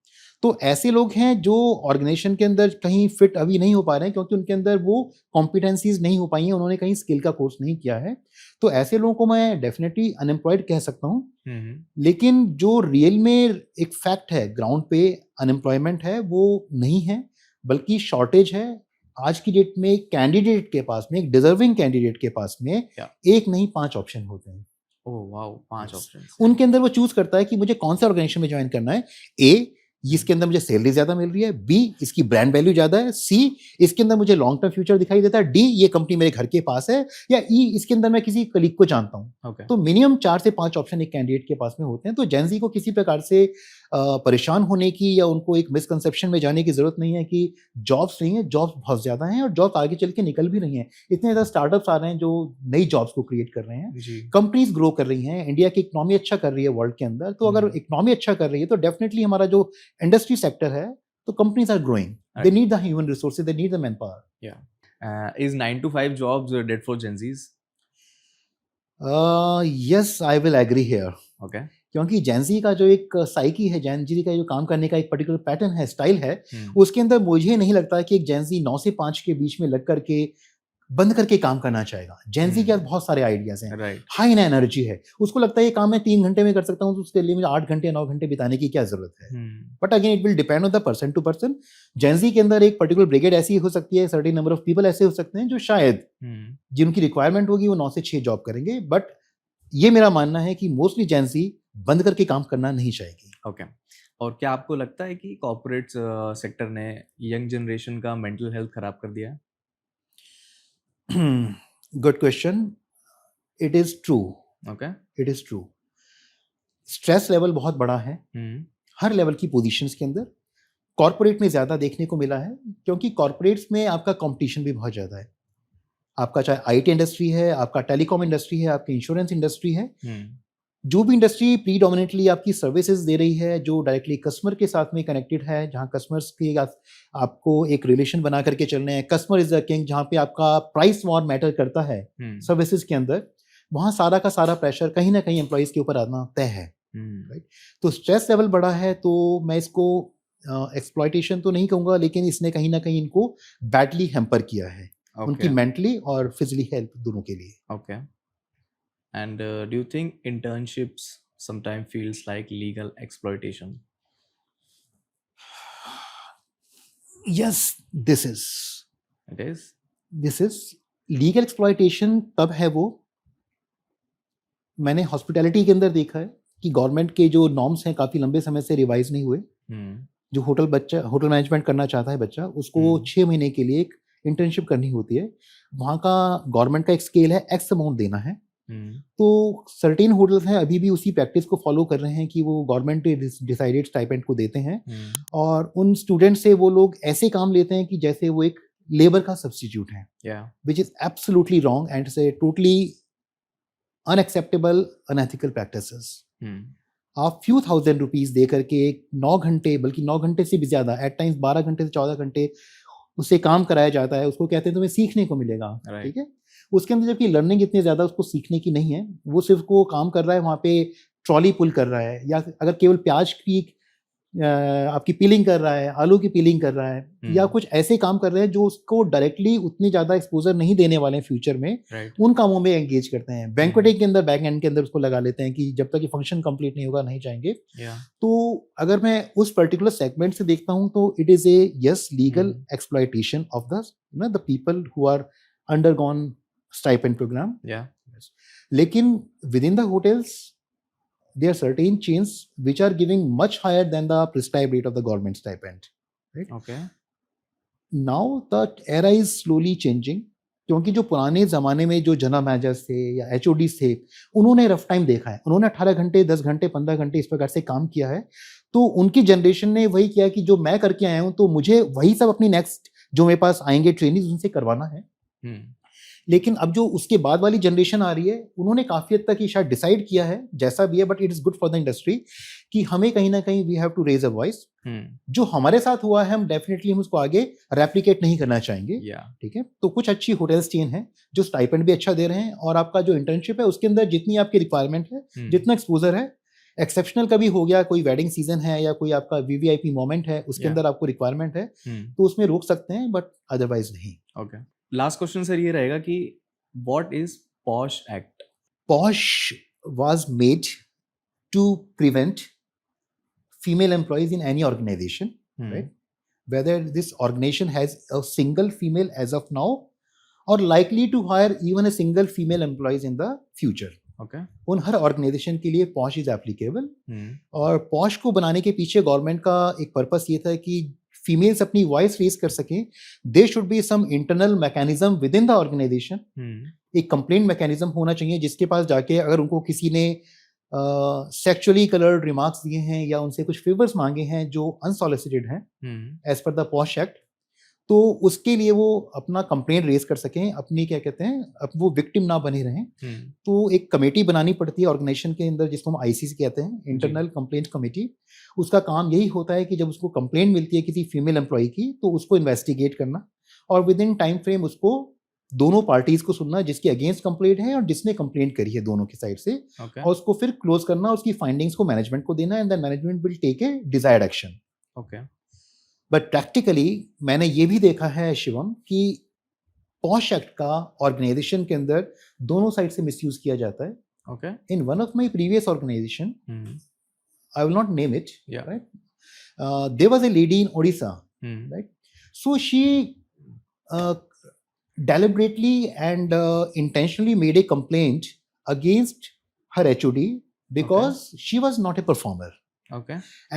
तो ऐसे लोग हैं जो ऑर्गेनाइजेशन के अंदर कहीं फिट अभी नहीं हो पा रहे हैं क्योंकि उनके अंदर वो कॉम्पिटेंसीज नहीं हो पाई हैं, उन्होंने कहीं स्किल का कोर्स नहीं किया है। तो ऐसे लोगों को मैं डेफिनेटली अनएम्प्लॉयड कह सकता हूँ। लेकिन जो रियल में एक फैक्ट है, ग्राउंड पे अनएम्प्लॉयमेंट है वो नहीं है, बल्कि शॉर्टेज है। आज की डेट में कैंडिडेट के पास में, एक डिजर्विंग कैंडिडेट के पास में एक नहीं 5 ऑप्शन होते हैं। Oh wow, 5 option. उनके अंदर वो चूज करता है कि मुझे कौन सा ऑर्गेनाइजेशन में ज्वाइन करना है। ए, इसके अंदर मुझे सैलरी ज्यादा मिल रही है, बी, इसकी ब्रांड वैल्यू ज्यादा है, सी, इसके अंदर मुझे लॉन्ग टर्म फ्यूचर दिखाई देता है, डी, ये कंपनी मेरे घर के पास है, या ई, इसके अंदर मैं किसी कलीग को जानता हूँ। तो मिनिमम 4 से 5 ऑप्शन एक कैंडिडेट के पास में होते हैं। तो जेनजी को किसी प्रकार से परेशान होने की या उनको एक मिसकंसेप्शन में जाने की जरूरत नहीं है कि जॉब्स नहीं है, जॉब्स बहुत ज्यादा हैं और जॉब्स आगे चल के निकल भी रही हैं। इतने ज्यादा स्टार्टअप्स आ रहे हैं जो नई जॉब्स को क्रिएट कर रहे हैं, कंपनीज ग्रो कर रही हैं, इंडिया की इकोनॉमी अच्छा कर रही है वर्ल्ड के अंदर। तो अगर इकोनॉमी अच्छा कर रही है तो डेफिनेटली हमारा जो इंडस्ट्री सेक्टर है, तो companies are growing, they need the human resources, they need the manpower. Is 9 to 5 jobs dead for Gen Zs? Yes, I will agree here. Okay, क्योंकि जेनजी का जो एक साइकी है, Gen Z का जो काम करने का एक पर्टिकुलर पैटर्न है, स्टाइल है, उसके अंदर मुझे नहीं लगता कि एक जेनजी 9 से 5 के बीच में लग करके बंद करके काम करना चाहेगा। जेनजी के पास बहुत सारे आइडियाज हैं, हाई एनर्जी है, उसको लगता है ये काम मैं 3 घंटे में कर सकता हूँ, तो उसके लिए मुझे 8 घंटे 9 घंटे बिताने की क्या जरूरत है। But again it will depend on the person to person. Gen Z के अंदर एक पर्टिकुलर ब्रिगेड ऐसी हो सकती है, सर्टेन नंबर ऑफ पीपल ऐसे हो सकते हैं जो शायद जिनकी रिक्वायरमेंट होगी वो 9 से 6 जॉब करेंगे। बट ये मेरा मानना है कि मोस्टली जेनजी बंद करके काम करना नहीं चाहेगी। ओके, और क्या आपको लगता है कि कॉर्पोरेट सेक्टर ने यंग जनरेशन का मेंटल हेल्थ खराब कर दिया है? Good question. It is true. Okay, it is true. Stress level बहुत बड़ा है हर लेवल की पोजीशंस के अंदर। कॉर्पोरेट में ज्यादा देखने को मिला है क्योंकि कॉर्पोरेट्स में आपका कंपटीशन भी बहुत ज्यादा है। आपका चाहे आईटी इंडस्ट्री है, आपका टेलीकॉम इंडस्ट्री है, आपकी इंश्योरेंस इंडस्ट्री है, जो भी इंडस्ट्री प्रीडोमिनेटली आपकी सर्विसेज दे रही है, जो डायरेक्टली कस्टमर के साथ में कनेक्टेड है, जहां कस्टमर्स की आपको एक रिलेशन बना करके चलने हैं, कस्टमर इज द किंग, जहां पे आपका प्राइस वॉर मैटर करता है सर्विसेज के अंदर, वहां सारा का सारा प्रेशर कहीं ना कहीं एम्प्लॉइज के ऊपर आना तय है। राइट, तो स्ट्रेस लेवल बड़ा है। तो मैं इसको एक्सप्लॉयटेशन तो नहीं कहूंगा, लेकिन इसने कहीं ना कहीं इनको बैडली हैम्पर किया है, उनकी मेंटली और फिजिकली हेल्थ दोनों के लिए। Okay, and do you think internships sometimes feels like legal exploitation? Yes, this is. It is? This is legal exploitation। तब है वो, मैंने हॉस्पिटैलिटी के अंदर देखा है कि गवर्नमेंट के जो नॉर्म्स हैं काफ़ी लंबे समय से रिवाइज नहीं हुए। जो होटल मैनेजमेंट करना चाहता है बच्चा, उसको 6 महीने के लिए एक इंटर्नशिप करनी होती है। वहाँ का गवर्नमेंट का एक स्केल है, एक्स अमाउंट देना है। तो सर्टेन होटल्स हैं अभी भी उसी प्रैक्टिस को फॉलो कर रहे हैं कि वो गवर्नमेंट डिसाइडेड स्टाइपेंड को देते हैं, और उन स्टूडेंट से वो लोग ऐसे काम लेते हैं कि जैसे वो एक लेबर का सब्स्टिट्यूट है, which is absolutely wrong and से टोटली अनएक्सेप्टेबल अनएथिकल प्रैक्टिसेस। आप फ्यू थाउजेंड रुपीज दे करके 9 घंटे, बल्कि 9 घंटे से भी ज्यादा, एट टाइम्स 12 घंटे से 14 घंटे उससे काम कराया जाता है। उसको कहते हैं तुम्हें सीखने को मिलेगा, ठीक है। उसके अंदर जबकि लर्निंग इतनी ज्यादा उसको सीखने की नहीं है, वो सिर्फ को काम कर रहा है वहाँ पे, ट्रॉली पुल कर रहा है, या अगर केवल प्याज की आपकी पीलिंग कर रहा है, आलू की पीलिंग कर रहा है, या कुछ ऐसे काम कर रहे हैं जो उसको डायरेक्टली उतनी ज्यादा एक्सपोजर नहीं देने वाले हैं फ्यूचर में, उन कामों में एंगेज करते हैं। बैंक्वेटिंग के अंदर, बैक एंड के अंदर उसको लगा लेते हैं कि जब तक ये फंक्शन कंप्लीट नहीं होगा नहीं जाएंगे। तो अगर मैं उस पर्टिकुलर सेगमेंट से देखता हूँ तो it is a yes legal exploitation of the people who are undergone stipend program. लेकिन within the hotels there are certain chains which are giving much higher than the prescribed rate of the government stipend, right? Okay, now the era is slowly changing. क्योंकि जो पुराने ज़माने में जो general managers थे या HODs थे, उन्होंने रफ टाइम देखा है, उन्होंने 18 घंटे 10 घंटे 15 घंटे इस प्रकार से काम किया है, तो उनकी जनरेशन ने वही किया कि जो मैं करके आया हूँ तो मुझे वही सब अपनी नेक्स्ट जो मेरे पास आएंगे ट्रेनिंग उनसे करवाना है। लेकिन अब जो उसके बाद वाली जनरेशन आ रही है, उन्होंने काफ़ी हद तक ये शायद डिसाइड किया है, जैसा भी है, but it is good for the industry कि हमें कहीं ना कहीं we have to raise a voice. जो हमारे साथ हुआ है हम डेफिनेटली हम उसको आगे रेप्लिकेट नहीं करना चाहेंगे। ठीक है, तो कुछ अच्छी होटल्स चेन है जो स्टाइपेंड भी अच्छा दे रहे हैं, और आपका जो इंटर्नशिप है उसके अंदर जितनी आपकी रिक्वायरमेंट है, जितना एक्सपोजर है, एक्सेप्शनल कभी हो गया, कोई वेडिंग सीजन है या कोई आपका VVIP मोमेंट है, उसके अंदर आपको रिक्वायरमेंट है, तो उसमें रोक सकते हैं, बट अदरवाइज नहीं। ओके, लास्ट क्वेश्चन सर ये रहेगा कि what is POSH Act? POSH was made to prevent female employees in any organization, right? Whether this organization has a single female as of now or likely to hire even a single female employees in the future. Okay. उन हर organisation के लिए POSH is applicable. और POSH को बनाने के पीछे government का एक पर्पस ये था कि फीमेल्स अपनी वॉइस रेज कर सकें। They should be some internal mechanism within the organisation, एक कंप्लेंट मैकेनिज्म होना चाहिए जिसके पास जाके अगर उनको किसी ने सेक्सुअली कलर्ड रिमार्क्स दिए हैं या उनसे कुछ फेवर्स मांगे हैं जो अनसॉलिसिटेड हैं as per the POSH act, तो उसके लिए वो अपना कंप्लेंट रेज कर सकें, अपनी क्या कहते हैं, अब वो विक्टिम ना बने रहें। तो एक कमेटी बनानी पड़ती है ऑर्गेनाइजेशन के अंदर जिसको हम ICC कहते हैं, इंटरनल कंप्लेंट कमेटी। उसका काम यही होता है कि जब उसको कंप्लेंट मिलती है किसी फीमेल एम्प्लॉय की, तो उसको इन्वेस्टिगेट करना और विद इन टाइम फ्रेम उसको दोनों पार्टीज को सुनना, जिसके अगेंस्ट कंप्लेंट है और जिसने कंप्लेंट करी है दोनों की साइड से, और उसको फिर क्लोज करना, उसकी फाइंडिंग्स को मैनेजमेंट को देना, and then management will take a desired action. But practically मैंने ये भी देखा है शिवम कि POSH एक्ट का ऑर्गेनाइजेशन के अंदर दोनों साइड से मिसयूज किया जाता है। In one of my previous organisation, I will not name it, right, there was a lady in Odisha, right, so she deliberately and intentionally made a complaint against her HOD because she was not a performer.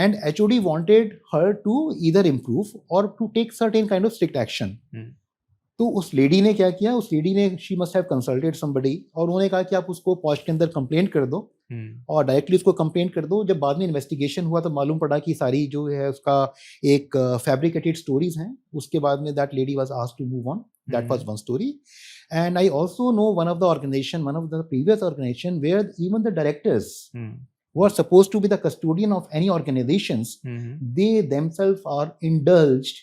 And HOD wanted her to either improve or to take certain kind of strict action. तो उस lady ने क्या किया, उस lady ने she must have consulted somebody और उन्होंने कहा कि आप उसको POSH के अंदर कंप्लेंट कर दो और डायरेक्टली उसको कंप्लेंट कर दो। जब बाद में इन्वेस्टिगेशन हुआ तो मालूम पड़ा कि सारी जो है उसका एक फैब्रिकेटेड स्टोरीज हैं। उसके बाद में that lady was asked to move on. That was one story. And I also know one of the previous organization where even the directors who are supposed to be the custodian of any organizations, they themselves are indulged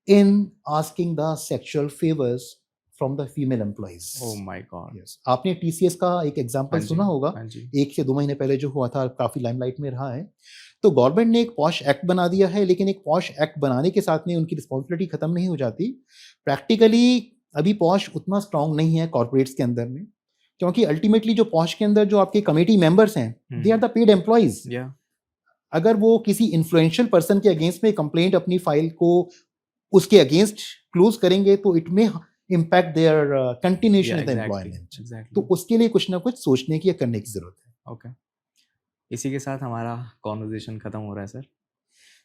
in asking the sexual favors from the female employees. Oh my God. Yes. आपने TCS का एक example सुना होगा, 1 से 2 महीने पहले जो हुआ था, काफी लाइमलाइट में रहा है। तो गवर्नमेंट ने एक POSH एक्ट बना दिया है, लेकिन एक POSH एक्ट बनाने के साथ में उनकी रिस्पॉन्सिबिलिटी खत्म नहीं हो जाती। प्रैक्टिकली अभी POSH उतना स्ट्रांग नहीं है कॉर्पोरेट्स के अंदर में, क्योंकि अल्टीमेटली जो POSH के अंदर जो आपके कमेटी मेंबर्स हैं, they are the paid employees. अगर वो किसी इन्फ्लुएंशियल पर्सन के अगेंस्ट में कंप्लेंट अपनी फाइल को उसके अगेंस्ट क्लोज करेंगे तो इट में impact their continuation of the employment. तो उसके लिए कुछ ना कुछ सोचने की या करने की जरूरत है। ओके, इसी के साथ हमारा कॉन्वर्सेशन खत्म हो रहा है sir.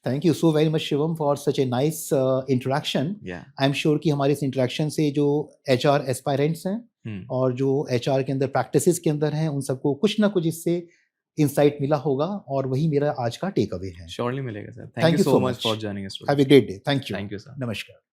Thank you so very much Shivam for such a nice interaction. I am sure कि हमारे इस इंटरेक्शन से जो HR एस्पायरेंट्स हैं और जो HR के अंदर प्रैक्टिसेस के अंदर हैं, उन सबको कुछ ना कुछ इससे इंसाइट मिला होगा, और वही मेरा आज का टेक अवे है। श्योरली मिलेगा sir. Thank you so much for joining us. Have a great day. Thank you. Thank you sir. नमस्कार।